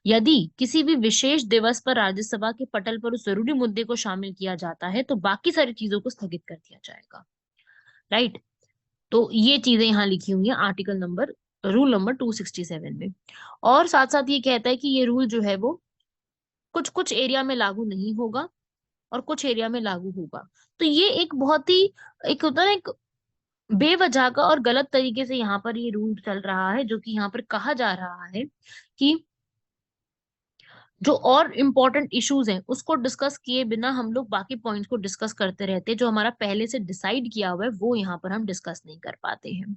यदि किसी भी विशेष दिवस पर राज्यसभा के पटल पर उस जरूरी मुद्दे को शामिल किया जाता है तो बाकी सारी चीजों को स्थगित कर दिया जाएगा। राइट। तो ये चीजें यहाँ लिखी हुई है आर्टिकल नंबर, रूल नंबर 267 में। और साथ साथ ये कहता है कि ये रूल जो है वो कुछ कुछ एरिया में लागू नहीं होगा और कुछ एरिया में लागू होगा। तो ये एक बहुत ही, एक होता है ना, एक बेवजह का और गलत तरीके से यहाँ पर ये रूल चल रहा है, जो कि यहाँ पर कहा जा रहा है कि जो और इम्पोर्टेंट इश्यूज हैं उसको डिस्कस किए बिना हम लोग बाकी पॉइंट्स को डिस्कस करते रहते हैं, जो हमारा पहले से डिसाइड किया हुआ है वो यहाँ पर हम डिस्कस नहीं कर पाते हैं।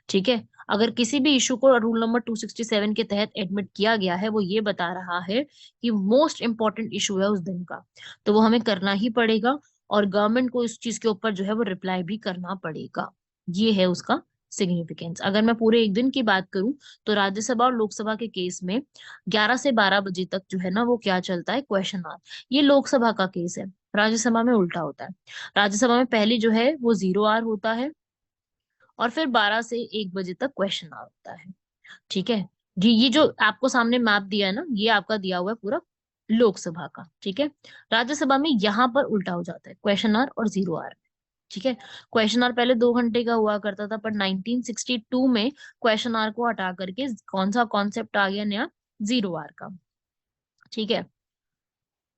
ठीक है। अगर किसी भी इशू को रूल नंबर 267 के तहत एडमिट किया गया है, वो ये बता रहा है कि मोस्ट इम्पोर्टेंट इशू है उस दिन का, तो वो हमें करना ही पड़ेगा और गवर्नमेंट को इस चीज के ऊपर जो है वो रिप्लाई भी करना पड़ेगा। ये है उसका सिग्निफिकेंस। अगर मैं पूरे एक दिन की बात करूं, तो राज्यसभा और लोकसभा के केस में 11 से 12 बजे तक जो है ना वो क्या चलता है, क्वेश्चन आवर। ये लोकसभा का केस है, राज्यसभा में उल्टा होता है। राज्यसभा में पहली जो है वो 0 आवर होता है और फिर 12 से 1 बजे तक क्वेश्चन आवर होता है। ठीक है जी। ये जो आपको सामने मैप दिया है ना, ये आपका दिया हुआ है पूरा लोकसभा का। ठीक है। राज्यसभा में यहाँ पर उल्टा हो जाता है, क्वेश्चन आवर और 0 आवर। ठीक है। क्वेश्चन आवर पहले 2 घंटे का हुआ करता था, पर 1962 में क्वेश्चन आवर को हटा करके कौन सा कॉन्सेप्ट आ गया नया, 0 आवर का। ठीक है।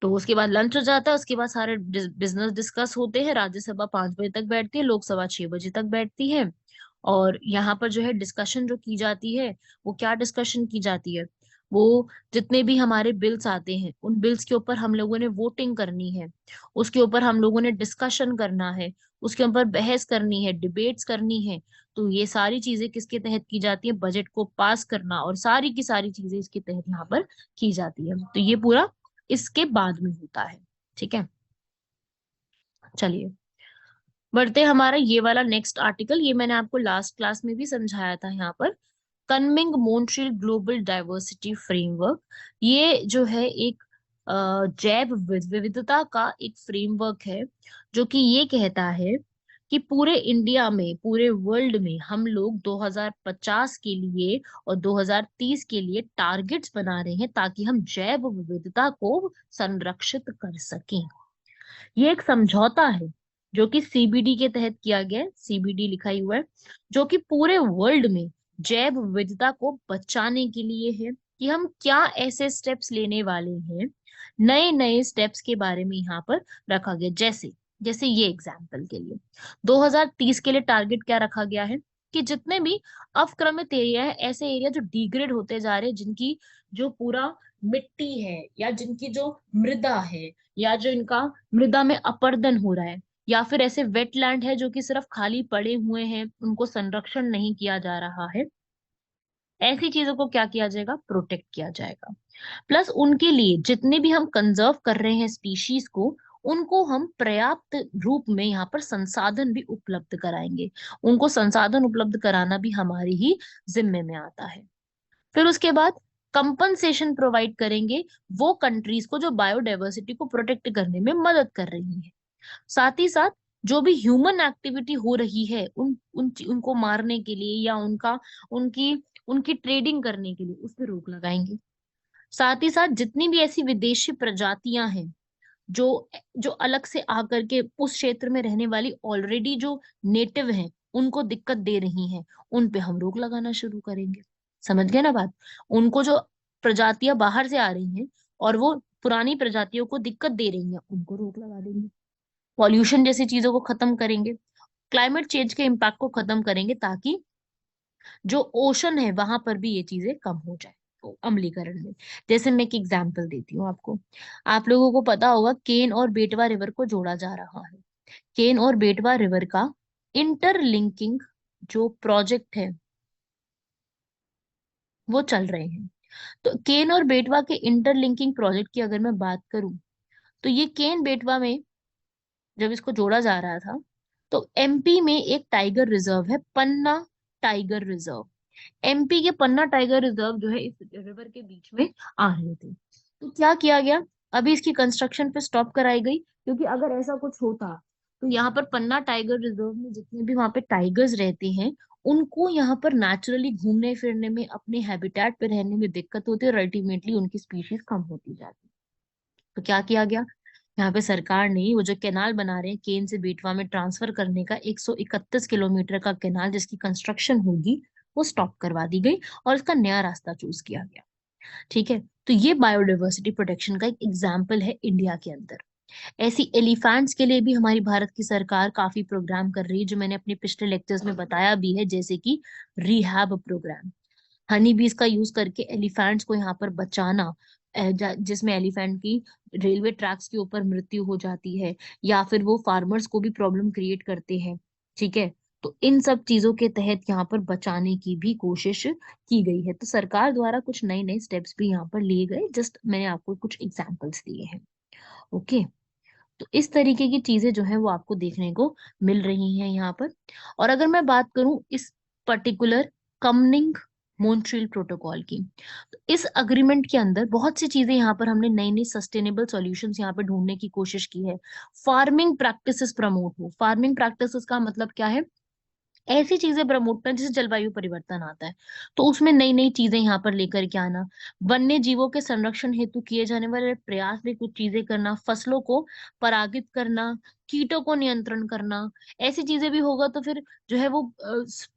तो उसके बाद लंच हो जाता है, उसके बाद सारे बिजनेस डिस्कस होते हैं। राज्यसभा 5 बजे तक बैठती है, लोकसभा 6 बजे तक बैठती है। और यहाँ पर जो है डिस्कशन जो की जाती है, वो क्या डिस्कशन की जाती है, वो जितने भी हमारे बिल्स आते हैं उन बिल्स के ऊपर हम लोगों ने वोटिंग करनी है, उसके ऊपर हम लोगों ने डिस्कशन करना है, उसके ऊपर बहस करनी है, डिबेट्स करनी है। तो ये सारी चीजें किसके तहत की जाती है, बजट को पास करना और सारी की सारी चीजें इसके तहत यहाँ पर की जाती है। तो ये पूरा इसके बाद में होता है। ठीक है। चलिए बढ़ते हैं, हमारा ये वाला नेक्स्ट आर्टिकल, ये मैंने आपको लास्ट क्लास में भी समझाया था। यहाँ पर कनमिंग मोंट्रियल ग्लोबल डाइवर्सिटी फ्रेमवर्क, ये जो है एक जैव विविधता का एक फ्रेमवर्क है, जो कि ये कहता है कि पूरे इंडिया में, पूरे वर्ल्ड में हम लोग 2050 के लिए और 2030 के लिए टारगेट्स बना रहे हैं, ताकि हम जैव विविधता को संरक्षित कर सकें। ये एक समझौता है जो कि सीबीडी के तहत किया गया है, सीबीडी लिखा ही हुआ है, जो कि पूरे वर्ल्ड में जैव विविधता को बचाने के लिए है कि हम क्या ऐसे स्टेप्स लेने वाले हैं। नए नए स्टेप्स के बारे में यहाँ पर रखा गया, जैसे जैसे ये एग्जाम्पल के लिए 2030 के लिए टारगेट क्या रखा गया है कि जितने भी अवक्रमित एरिया है, ऐसे एरिया जो डिग्रेड होते जा रहे हैं, जिनकी जो पूरा मिट्टी है या जिनकी जो मृदा है या जो इनका मृदा में अपरदन हो रहा है, या फिर ऐसे वेटलैंड है जो कि सिर्फ खाली पड़े हुए हैं, उनको संरक्षण नहीं किया जा रहा है, ऐसी चीजों को क्या किया जाएगा, प्रोटेक्ट किया जाएगा। प्लस उनके लिए जितने भी हम कंजर्व कर रहे हैं स्पीशीज को, उनको हम पर्याप्त रूप में यहाँ पर संसाधन भी उपलब्ध कराएंगे। उनको संसाधन उपलब्ध कराना भी हमारी ही जिम्मे में आता है। फिर उसके बाद कंपनसेशन प्रोवाइड करेंगे वो कंट्रीज को जो बायोडायवर्सिटी को प्रोटेक्ट करने में मदद कर रही है। साथ ही साथ जो भी ह्यूमन एक्टिविटी हो रही है उनको मारने के लिए या उनकी उनकी ट्रेडिंग करने के लिए उस पर रोक लगाएंगे। साथ ही साथ जितनी भी ऐसी विदेशी प्रजातियां हैं जो जो अलग से आकर के उस क्षेत्र में रहने वाली ऑलरेडी जो नेटिव हैं उनको दिक्कत दे रही हैं, उन पे हम रोक लगाना शुरू करेंगे। समझ गए ना बात? उनको जो प्रजातियां बाहर से आ रही हैं और वो पुरानी प्रजातियों को दिक्कत दे रही हैं, उनको रोक लगा देंगे। पॉल्यूशन जैसी चीजों को खत्म करेंगे, क्लाइमेट चेंज के इम्पैक्ट को खत्म करेंगे, ताकि जो ओशन है वहां पर भी ये चीजें कम हो जाए अम्लीकरण में। जैसे मैं एक एग्जांपल देती हूँ आपको। आप लोगों को पता होगा केन और बेटवा रिवर को जोड़ा जा रहा है। केन और बेटवा रिवर का इंटरलिंकिंग जो प्रोजेक्ट है वो चल रहे हैं। तो केन और बेटवा के इंटरलिंकिंग प्रोजेक्ट की अगर मैं बात करूं, तो ये केन बेटवा में जब इसको जोड़ा जा रहा था, तो एमपी में एक टाइगर रिजर्व है, पन्ना टाइगर रिजर्व। एमपी के पन्ना टाइगर रिजर्व जो है इस रिवर के बीच में आ रहे थे। तो क्या किया गया, अभी इसकी कंस्ट्रक्शन पे स्टॉप कराई गई, क्योंकि अगर ऐसा कुछ होता तो यहाँ पर पन्ना टाइगर रिजर्व में जितने भी वहां पे टाइगर्स रहते हैं उनको यहाँ पर नेचुरली घूमने फिरने में, अपने हैबिटेट पे रहने में दिक्कत होती है और अल्टीमेटली उनकी स्पीशीज कम होती जाती है। तो क्या किया गया, यहाँ पे सरकार ने वो जो कैनाल बना रहे हैं केन से बेटवा में ट्रांसफर करने का 131 किलोमीटर का कैनाल जिसकी कंस्ट्रक्शन होगी वो स्टॉप करवा दी गई और इसका नया रास्ता चूज किया गया। ठीक है, तो ये बायोडाइवर्सिटी प्रोटेक्शन का एक एग्जाम्पल है इंडिया के अंदर। ऐसी एलिफेंट्स के लिए भी हमारी भारत की सरकार काफी प्रोग्राम कर रही है, जो मैंने अपने पिछले लेक्चर्स में बताया भी है, जैसे कि रिहैब प्रोग्राम। हनी बीज का यूज करके एलिफेंट्स को यहाँ पर बचाना, जिसमें एलिफेंट की रेलवे ट्रैक्स के ऊपर मृत्यु हो जाती है या फिर वो फार्मर्स को भी प्रॉब्लम क्रिएट करते हैं। ठीक है, तो इन सब चीजों के तहत यहाँ पर बचाने की भी कोशिश की गई है। तो सरकार द्वारा कुछ नए नए स्टेप्स भी यहाँ पर लिए गए, जस्ट मैंने आपको कुछ एग्जांपल्स दिए हैं। ओके, तो इस तरीके की चीजें जो है वो आपको देखने को मिल रही हैं यहाँ पर। और अगर मैं बात करूं इस पर्टिकुलर कमनिंग मॉन्ट्रियल प्रोटोकॉल की, तो इस अग्रीमेंट के अंदर बहुत सी चीजें यहाँ पर हमने नई नई सस्टेनेबल सॉल्यूशंस यहाँ पर ढूंढने की कोशिश की है। फार्मिंग प्रैक्टिसेस प्रमोट हो, फार्मिंग प्रैक्टिसेस का मतलब क्या है, ऐसी चीजें प्रमोट करना जैसे जलवायु परिवर्तन आता है तो उसमें नई नई चीजें यहाँ पर लेकर के आना, वन्य जीवों के संरक्षण हेतु किए जाने वाले प्रयास में कुछ चीजें करना, फसलों को परागित करना, कीटों को नियंत्रण करना। ऐसी चीजें भी होगा तो फिर जो है वो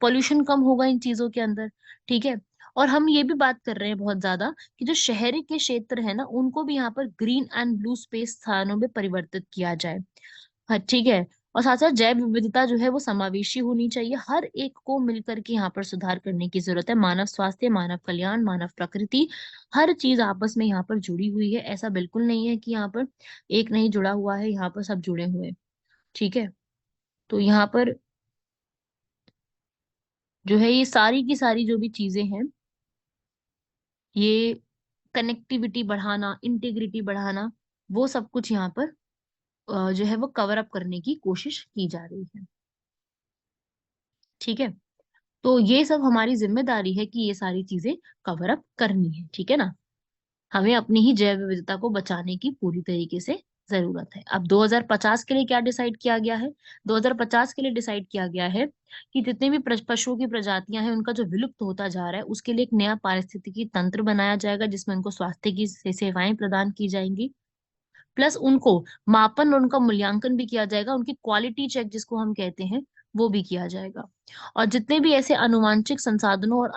पॉल्यूशन कम होगा इन चीजों के अंदर। ठीक है, और हम ये भी बात कर रहे हैं बहुत ज्यादा कि जो शहरी के क्षेत्र है ना उनको भी यहाँ पर ग्रीन एंड ब्लू स्पेस स्थानों में परिवर्तित किया जाए। हाँ ठीक है, और साथ साथ जैव विविधता जो है वो समावेशी होनी चाहिए, हर एक को मिलकर के यहाँ पर सुधार करने की जरूरत है। मानव स्वास्थ्य, मानव कल्याण, मानव प्रकृति, हर चीज आपस में यहाँ पर जुड़ी हुई है। ऐसा बिल्कुल नहीं है कि यहाँ पर एक नहीं जुड़ा हुआ है, यहाँ पर सब जुड़े हुए हैं। ठीक है, तो यहाँ पर जो है ये सारी की सारी जो भी चीजें हैं, ये कनेक्टिविटी बढ़ाना, इंटीग्रिटी बढ़ाना, वो सब कुछ यहाँ पर जो है वो कवर अप करने की कोशिश की जा रही है। ठीक है, तो ये सब हमारी जिम्मेदारी है कि ये सारी चीजें कवर अप करनी है। ठीक है ना, हमें अपनी ही जैव विविधता को बचाने की पूरी तरीके से जरूरत है। अब 2050 के लिए क्या डिसाइड किया गया है, 2050 के लिए डिसाइड किया गया है कि जितने भी पशुओं की प्रजातियां हैं उनका जो विलुप्त होता जा रहा है उसके लिए एक नया पारिस्थितिकी तंत्र बनाया जाएगा, जिसमें उनको स्वास्थ्य की सेवाएं प्रदान की जाएंगी। प्लस उनको मापन और उनका मूल्यांकन भी किया जाएगा, उनकी क्वालिटी चेक जिसको हम कहते हैं वो भी किया जाएगा। और जितने भी ऐसे अनुवांशिक संसाधनों और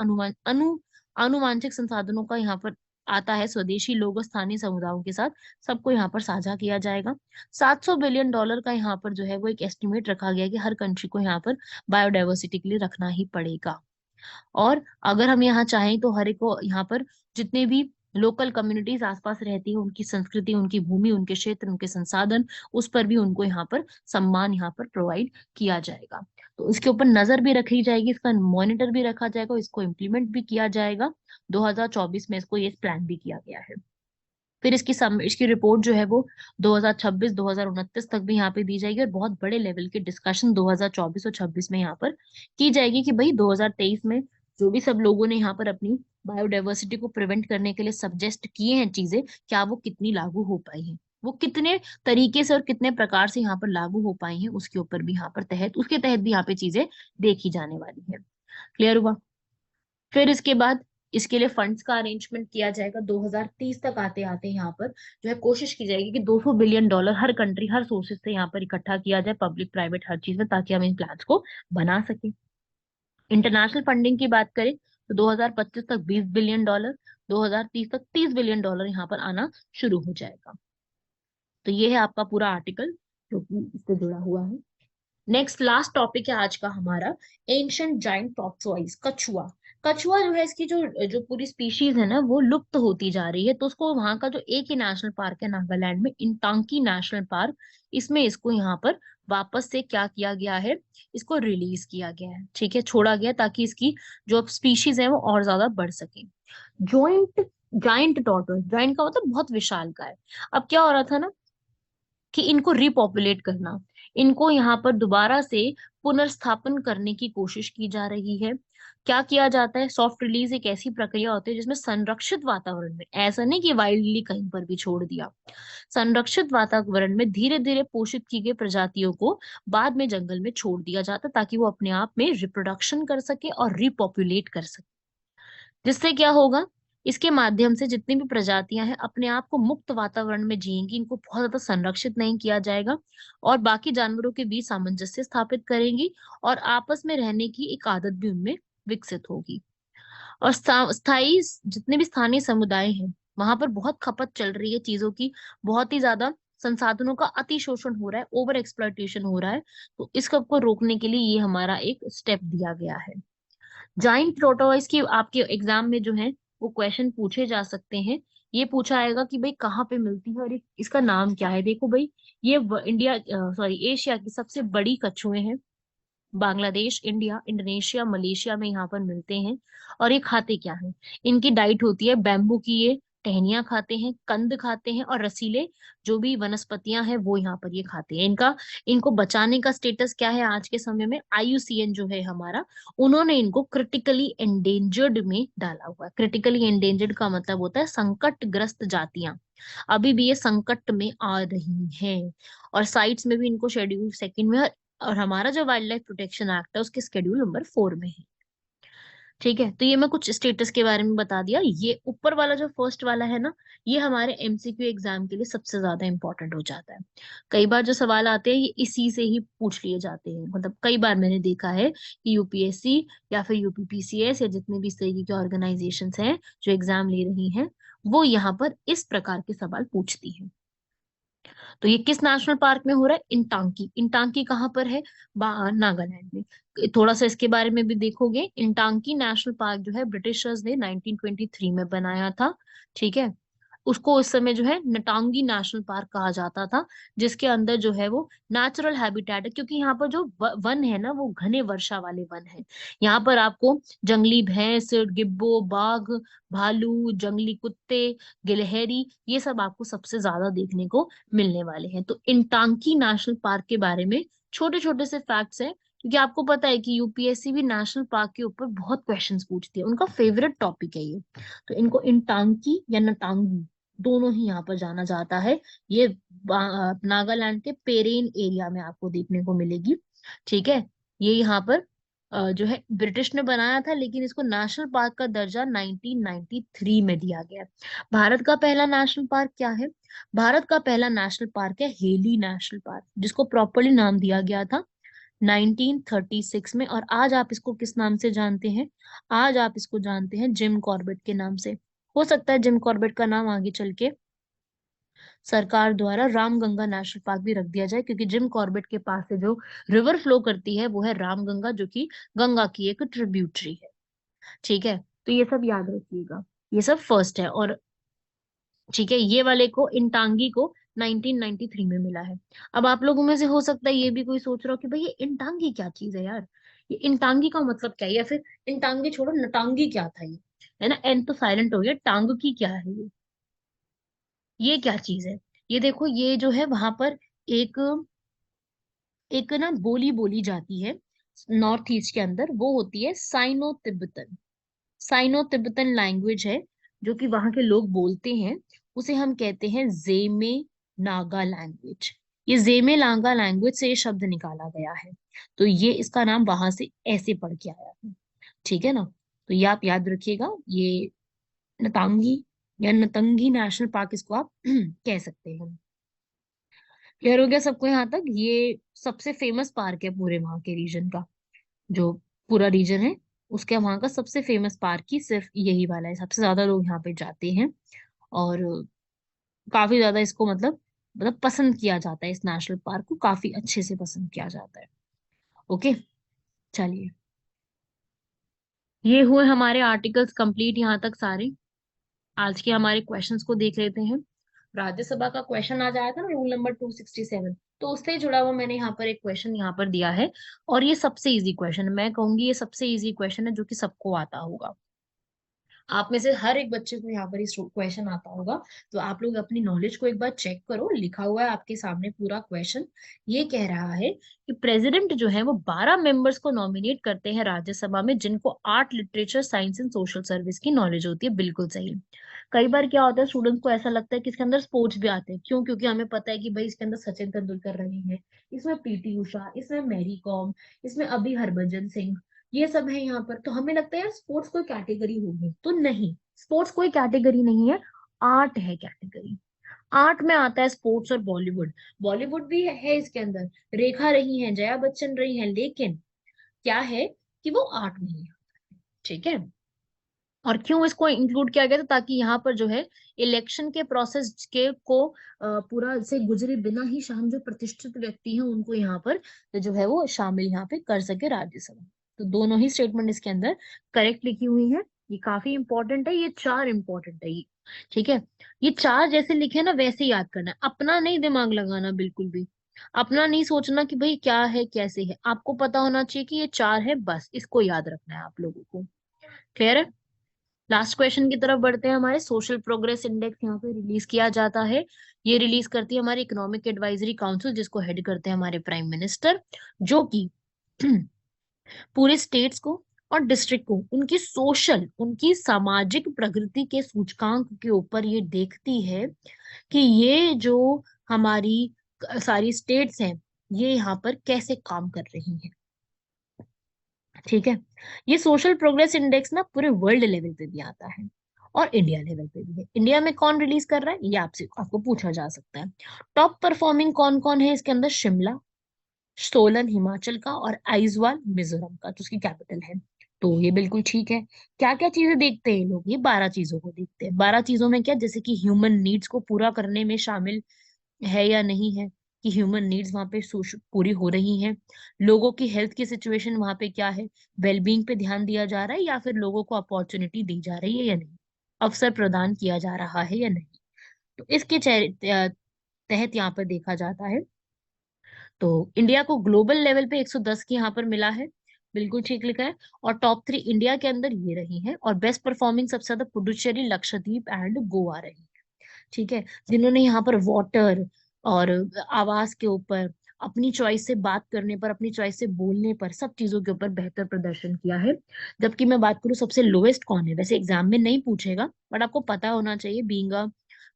अनुवांशिक संसाधनों का यहाँ पर आता है स्वदेशी लोगों स्थानीय समुदायों के साथ, सबको यहाँ पर साझा किया जाएगा। $700 बिलियन का यहाँ पर जो है वो एक एस्टिमेट रखा गया है कि हर कंट्री को यहाँ पर बायोडाइवर्सिटी के लिए रखना ही पड़ेगा। और अगर हम यहाँ चाहें तो हर एक को यहाँ पर जितने भी लोकल कम्युनिटीज आसपास रहती है उनकी संस्कृति, उनकी भूमि, उनके क्षेत्र, उनके संसाधन, उस पर भी उनको यहाँ पर सम्मान यहाँ पर प्रोवाइड किया जाएगा। तो इसके ऊपर नजर भी रखी जाएगी, इसका मॉनिटर भी रखा जाएगा, इसको इम्प्लीमेंट भी किया जाएगा। 2024 में इसको ये प्लान भी किया गया है। फिर इसकी रिपोर्ट जो है वो 2026-2029 तक भी यहाँ पे दी जाएगी, और बहुत बड़े लेवल की डिस्कशन 2024 और 26 में यहाँ पर की जाएगी कि भाई 2023 में जो भी सब लोगों ने यहाँ पर अपनी बायोडायवर्सिटी को प्रिवेंट करने के लिए सजेस्ट किए हैं चीजें, क्या वो कितनी लागू हो पाई हैं, वो कितने तरीके से और कितने प्रकार से यहाँ पर लागू हो पाई हैं, उसके ऊपर भी यहाँ पर उसके तहत भी यहाँ पे चीजें देखी जाने वाली है। क्लियर हुआ? फिर इसके बाद इसके लिए फंड्स का अरेंजमेंट किया जाएगा। 2030 तक आते आते यहाँ पर जो है कोशिश की जाएगी कि 200 बिलियन डॉलर हर कंट्री हर सोर्सेज से यहाँ पर इकट्ठा किया जाए, पब्लिक प्राइवेट हर चीज में, ताकि हम इन प्लान्स को बना सकें। इंटरनेशनल फंडिंग की बात करें तो 2025 तक 20 बिलियन डॉलर, 2030 तक 30 बिलियन डॉलर यहाँ पर आना शुरू हो जाएगा। तो ये है आपका पूरा आर्टिकल जो कि इससे जुड़ा हुआ है। नेक्स्ट लास्ट टॉपिक है आज का हमारा, एंशिएंट जायंट टॉर्टोइज, कछुआ। कछुआ जो है इसकी जो जो पूरी स्पीशीज है ना वो लुप्त होती जा रही है, तो उसको वहां का जो एक ही नेशनल पार्क है नागालैंड में, इंटांकी नेशनल पार्क, इसमें इसको यहाँ पर वापस से क्या किया गया है, इसको रिलीज किया गया है, ठीक है, छोड़ा गया, ताकि इसकी जो स्पीशीज है वो और ज्यादा बढ़ सके। जॉइंट जाइंट टॉर्टोइज, जाइंट का मतलब बहुत विशाल का है। अब क्या हो रहा था ना कि इनको रिपॉपुलेट करना, इनको यहाँ पर दोबारा से पुनर्स्थापन करने की कोशिश की जा रही है। क्या किया जाता है, सॉफ्ट रिलीज एक ऐसी प्रक्रिया होती है जिसमें संरक्षित वातावरण में, ऐसा नहीं कि वाइल्डली कहीं पर भी छोड़ दिया, संरक्षित वातावरण में धीरे धीरे पोषित की गई प्रजातियों को बाद में जंगल में छोड़ दिया जाता, ताकि वो अपने आप में रिप्रोडक्शन कर सके और रिपॉपुलेट कर सके। जिससे क्या होगा, इसके माध्यम से जितनी भी प्रजातियां हैं अपने आप को मुक्त वातावरण में जिएंगी, इनको बहुत ज्यादा संरक्षित नहीं किया जाएगा, और बाकी जानवरों के बीच सामंजस्य स्थापित करेंगी, और आपस में रहने की एक आदत भी उनमें विकसित होगी। और स्थायी जितने भी स्थानीय समुदाय हैं वहां पर बहुत खपत चल रही है चीजों की, बहुत ही ज्यादा संसाधनों का अतिशोषण हो रहा है, ओवर एक्सप्लॉइटेशन हो रहा है, तो इसको को रोकने के लिए ये हमारा एक स्टेप दिया गया है। जाइंट टोटोइस की आपके एग्जाम में जो है वो क्वेश्चन पूछे जा सकते हैं। ये पूछा आएगा कि भाई कहाँ पे मिलती है और इसका नाम क्या है। देखो भाई, ये इंडिया सॉरी एशिया की सबसे बड़ी कछुए हैं। बांग्लादेश, इंडिया, इंडोनेशिया, मलेशिया में यहाँ पर मिलते हैं। और ये खाते क्या हैं, इनकी डाइट होती है बैम्बू की, ये टहनियाँ खाते हैं, कंद खाते हैं, और रसीले जो भी वनस्पतियां हैं वो यहाँ पर ये खाते हैं। इनको बचाने का स्टेटस क्या है आज के समय में, IUCN जो है हमारा, उन्होंने इनको क्रिटिकली एंडेंजर्ड में डाला हुआ है। क्रिटिकली एंडेंजर्ड का मतलब होता है संकटग्रस्त जातियां, अभी भी ये संकट में आ रही हैं। और साइट्स में भी इनको शेड्यूल सेकंड में, और हमारा जो वाइल्ड लाइफ प्रोटेक्शन एक्ट है उसके शेड्यूल नंबर 4 में है। ठीक है, तो ये मैं कुछ स्टेटस के बारे में बता दिया। ये ऊपर वाला जो फर्स्ट वाला है ना, ये हमारे MCQ एग्जाम के लिए सबसे ज्यादा इंपॉर्टेंट हो जाता है। कई बार जो सवाल आते हैं ये इसी से ही पूछ लिए जाते हैं, मतलब कई बार मैंने देखा है कि UPSC या फिर UPPCS या जितने भी इस तरीके के ऑर्गेनाइजेशंस हैं जो एग्जाम ले रही हैं, वो यहाँ पर इस प्रकार के सवाल पूछती हैं। तो ये किस नेशनल पार्क में हो रहा है, इंटांकी। इंटांकी कहाँ पर है, नागालैंड में। थोड़ा सा इसके बारे में भी देखोगे, इंटांकी नेशनल पार्क जो है ब्रिटिशर्स ने 1923 में बनाया था, ठीक है। उसको उस समय जो है नटांगी नेशनल पार्क कहा जाता था, जिसके अंदर जो है वो नेचुरल हैबिटेट है, क्योंकि यहाँ पर जो वन है ना वो घने वर्षा वाले वन है। यहाँ पर आपको जंगली भैंस, गिब्बो, बाघ, भालू, जंगली कुत्ते, गिलहरी, ये सब आपको सबसे ज्यादा देखने को मिलने वाले हैं। तो इंटांकी नेशनल पार्क के बारे में छोटे छोटे से फैक्ट्स हैं, क्योंकि आपको पता है कि UPSC भी नेशनल पार्क के ऊपर बहुत क्वेश्चंस पूछती है, उनका फेवरेट टॉपिक है ये। तो इनको इंटांकी या नटांगी दोनों ही यहाँ पर जाना जाता है। ये नागालैंड के पेरेन एरिया में आपको देखने को मिलेगी, ठीक है। ये यहाँ पर जो है ब्रिटिश ने बनाया था, लेकिन इसको नेशनल पार्क का दर्जा 1993 में दिया गया। भारत का पहला नेशनल पार्क क्या है, भारत का पहला नेशनल पार्क है हेली नेशनल पार्क, जिसको प्रॉपरली नाम दिया गया था 1936 में। और आज आप इसको किस नाम से जानते हैं, आज आप इसको जानते हैं जिम कॉर्बेट के नाम से। हो सकता है जिम कॉर्बेट का नाम आगे चल के सरकार द्वारा रामगंगा नेशनल पार्क भी रख दिया जाए, क्योंकि जिम कॉर्बेट के पास से जो रिवर फ्लो करती है वो है रामगंगा, जो कि गंगा की एक ट्रिब्यूटरी है, ठीक है। तो ये सब याद रखिएगा, ये सब फर्स्ट है। और ठीक है, ये वाले को इंटांगी को 1993 में मिला है। अब आप लोगों में से हो सकता है ये भी कोई सोच रहा हो कि भाई ये इंटांगी क्या चीज है यार, ये इंटांगी का मतलब क्या है, या फिर इंटांगी छोड़ो नटांगी क्या था ये, है ना, एन तो साइलेंट हो गया, टांग की क्या है ये। ये क्या चीज है? ये देखो, ये जो है वहां पर एक एक ना बोली बोली जाती है नॉर्थ ईस्ट के अंदर, वो होती है Sino Tibetan. Sino Tibetan language है जो कि वहां के लोग बोलते हैं। उसे हम कहते हैं जेमे नागा लैंग्वेज। ये जेमे नागा लैंग्वेज से ये शब्द निकाला गया है। तो ये इसका नाम वहां से ऐसे पढ़ के आया है। ठीक है ना? तो ये आप याद रखिएगा। ये नतांगी या नतंगी नेशनल पार्क इसको आप कह सकते हैं। क्लियर हो गया सबको यहाँ तक? ये सबसे फेमस पार्क है पूरे वहां के रीजन का। जो पूरा रीजन है उसके वहां का सबसे फेमस पार्क ही सिर्फ यही वाला है। सबसे ज्यादा लोग यहाँ पे जाते हैं और काफी ज्यादा इसको मतलब पसंद किया जाता है। इस नेशनल पार्क को काफी अच्छे से पसंद किया जाता है। ओके, चलिए। ये हुए हमारे आर्टिकल्स कंप्लीट यहाँ तक सारे। आज के हमारे क्वेश्चंस को देख लेते हैं। राज्यसभा का क्वेश्चन आज आया था ना, रूल नंबर 267, तो उससे जुड़ा हुआ मैंने यहाँ पर एक क्वेश्चन यहाँ पर दिया है। और ये सबसे इजी क्वेश्चन है, मैं कहूंगी ये सबसे इजी क्वेश्चन है जो कि सबको आता होगा। आप में से हर एक बच्चे को यहाँ पर इस क्वेश्चन आता होगा। तो आप लोग अपनी नॉलेज को एक बार चेक करो। लिखा हुआ है आपके सामने पूरा क्वेश्चन। ये कह रहा है कि प्रेसिडेंट जो है वो 12 मेंबर्स को नॉमिनेट करते हैं राज्यसभा में, जिनको art, literature, science and social service की नॉलेज होती है। बिल्कुल सही। कई बार क्या होता है, स्टूडेंट्स को ऐसा लगता है कि इसके अंदर स्पोर्ट्स भी आते हैं। क्यों? क्योंकि हमें पता है कि भाई इसके अंदर सचिन तेंदुलकर रहे हैं, इसमें पीटी उषा, इसमें मैरी कॉम, इसमें अभी हरभजन सिंह, ये सब है यहाँ पर। तो हमें लगता है यार स्पोर्ट्स कोई कैटेगरी होगी, तो नहीं, स्पोर्ट्स कोई कैटेगरी नहीं है, आर्ट है कैटेगरी। आर्ट में आता है स्पोर्ट्स और बॉलीवुड। बॉलीवुड भी है इसके अंदर, रेखा रही है, जया बच्चन रही है, लेकिन क्या है कि वो आर्ट नहीं है। ठीक है? और क्यों इसको इंक्लूड किया गया था? ताकि यहाँ पर जो है इलेक्शन के प्रोसेस के को पूरा से गुजरे बिना ही हम जो प्रतिष्ठित व्यक्ति हैं उनको यहाँ पर जो है वो शामिल यहाँ पे कर सके राज्यसभा। तो दोनों ही स्टेटमेंट इसके अंदर करेक्ट लिखी हुई है। ये काफी इंपॉर्टेंट है, ये चार इंपॉर्टेंट है ये। ठीक है? ये चार जैसे लिखे हैं ना वैसे याद करना है, अपना नहीं दिमाग लगाना बिल्कुल भी। अपना नहीं सोचना कि भाई क्या है कैसे है, आपको पता होना चाहिए कि ये चार है, बस इसको याद रखना है आप लोगों को। क्लियर है? लास्ट क्वेश्चन की तरफ बढ़ते हैं। हमारे सोशल प्रोग्रेस इंडेक्स यहाँ पे रिलीज किया जाता है। ये रिलीज करती है हमारी इकोनॉमिक एडवाइजरी काउंसिल, जिसको हेड करते हैं हमारे प्राइम मिनिस्टर, जो कि पूरे स्टेट्स को और डिस्ट्रिक्ट को उनकी सोशल, उनकी सामाजिक प्रगति के सूचकांक के ऊपर ये देखती है कि ये जो हमारी सारी स्टेट्स हैं ये यहाँ पर कैसे काम कर रही हैं। ठीक है? ये सोशल प्रोग्रेस इंडेक्स ना पूरे वर्ल्ड लेवल पे भी आता है और इंडिया लेवल पे भी है। इंडिया में कौन रिलीज कर रहा है ये आपसे आपको पूछा जा सकता है। टॉप परफॉर्मिंग कौन कौन है इसके अंदर? शिमला, सोलन हिमाचल का, और आइजवाल मिजोरम का, जो उसकी कैपिटल है। तो ये बिल्कुल ठीक है। क्या क्या चीजें देखते हैं ये लोग? ये 12 चीजों को देखते हैं। 12 चीजों में क्या, जैसे कि ह्यूमन नीड्स को पूरा करने में शामिल है या नहीं है, कि ह्यूमन नीड्स वहां पे पूरी हो रही हैं। लोगों की हेल्थ की सिचुएशन वहां पे क्या है, वेलबींग पे ध्यान दिया जा रहा है या फिर लोगों को अपॉर्चुनिटी दी जा रही है या नहीं, अवसर प्रदान किया जा रहा है या नहीं। तो इसके तहत यहाँ पर देखा जाता है। तो इंडिया को ग्लोबल लेवल पे 110 की यहाँ पर मिला है। बिल्कुल ठीक लिखा है। और टॉप 3 इंडिया के अंदर ये रही हैं, और बेस्ट परफॉर्मिंग सबसे ज्यादा पुडुचेरी, लक्षद्वीप एंड गोवा रही। ठीक है? जिन्होंने यहाँ पर वाटर और आवास के ऊपर, अपनी चॉइस से बात करने पर, अपनी चॉइस से बोलने पर, सब चीजों के ऊपर बेहतर प्रदर्शन किया है। जबकि मैं बात करूँ सबसे लोएस्ट कौन है, वैसे एग्जाम में नहीं पूछेगा बट आपको पता होना चाहिए, being a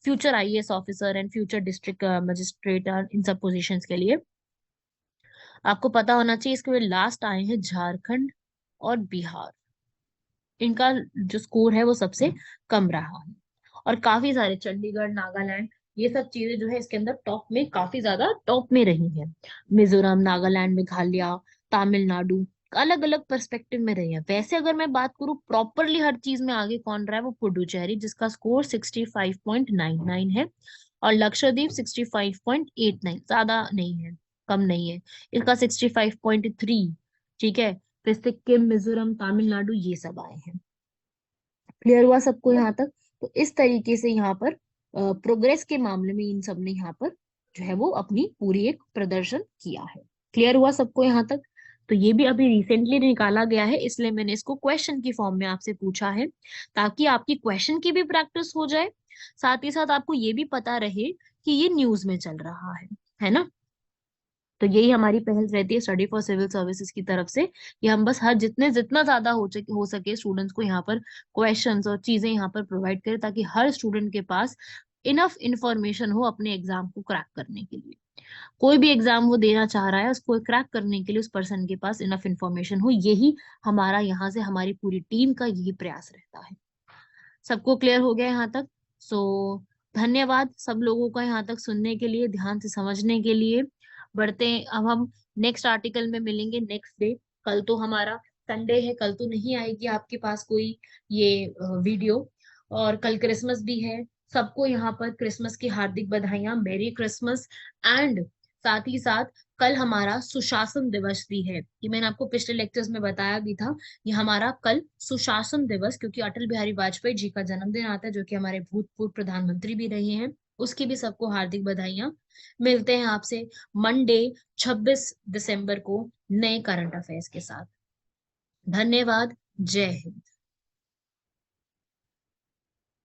future IAS officer and future district magistrate इन सब पोजीशंस के लिए आपको पता होना चाहिए। इसके लास्ट आए हैं झारखंड और बिहार। इनका जो स्कोर है वो सबसे कम रहा है। और काफी सारे चंडीगढ़, नागालैंड, ये सब चीजें जो है इसके अंदर टॉप में, काफी ज्यादा टॉप में रही हैं। मिजोरम, नागालैंड, मेघालय, तमिलनाडु अलग अलग पर्सपेक्टिव में रही है। वैसे अगर मैं बात करूँ प्रॉपरली हर चीज में आगे कौन रहा है, वो पुडुचेरी, जिसका स्कोर 65.99 है। और लक्षद्वीप 65.89, ज्यादा नहीं है, कम नहीं है, इसका 65.3। ठीक है? फिर सिक्किम, मिजोरम, तमिलनाडु ये सब आए हैं। क्लियर हुआ सबको यहाँ तक? तो इस तरीके से यहाँ पर प्रोग्रेस के मामले में इन सब ने यहाँ पर जो है वो अपनी पूरी एक प्रदर्शन किया है। क्लियर हुआ सबको यहाँ तक? तो ये भी अभी रिसेंटली निकाला गया है, इसलिए मैंने इसको क्वेश्चन की फॉर्म में आपसे पूछा है, ताकि आपकी क्वेश्चन की भी प्रैक्टिस हो जाए, साथ ही साथ आपको ये भी पता रहे कि ये न्यूज में चल रहा है ना। तो यही हमारी पहल रहती है स्टडी फॉर सिविल सर्विसेज की तरफ से, कि हम बस हर जितना ज्यादा हो सके स्टूडेंट्स को यहाँ पर क्वेश्चंस और चीजें यहाँ पर प्रोवाइड करें, ताकि हर स्टूडेंट के पास इनफ इंफॉर्मेशन हो अपने एग्जाम को क्रैक करने के लिए। कोई भी एग्जाम वो देना चाह रहा है, उसको क्रैक करने के लिए उस पर्सन के पास इनफ इंफॉर्मेशन हो, यही हमारा यहाँ से हमारी पूरी टीम का यही प्रयास रहता है। सबको क्लियर हो गया यहाँ तक? सो धन्यवाद सब लोगों का यहाँ तक सुनने के लिए, ध्यान से समझने के लिए। बढ़ते हैं अब हम नेक्स्ट आर्टिकल में मिलेंगे नेक्स्ट डे। कल तो हमारा संडे है, कल तो नहीं आएगी आपके पास कोई ये वीडियो, और कल क्रिसमस भी है। सबको यहाँ पर क्रिसमस की हार्दिक बधाइयां, मेरी क्रिसमस। एंड साथ ही साथ कल हमारा सुशासन दिवस भी है, ये मैंने आपको पिछले लेक्चर्स में बताया भी था। ये हमारा कल सुशासन दिवस, क्योंकि अटल बिहारी वाजपेयी जी का जन्मदिन आता है, जो कि हमारे भूतपूर्व प्रधानमंत्री भी रहे हैं, उसकी भी सबको हार्दिक बधाइयां। मिलते हैं आपसे मंडे 26 दिसंबर को नए करंट अफेयर्स के साथ। धन्यवाद। जय हिंद।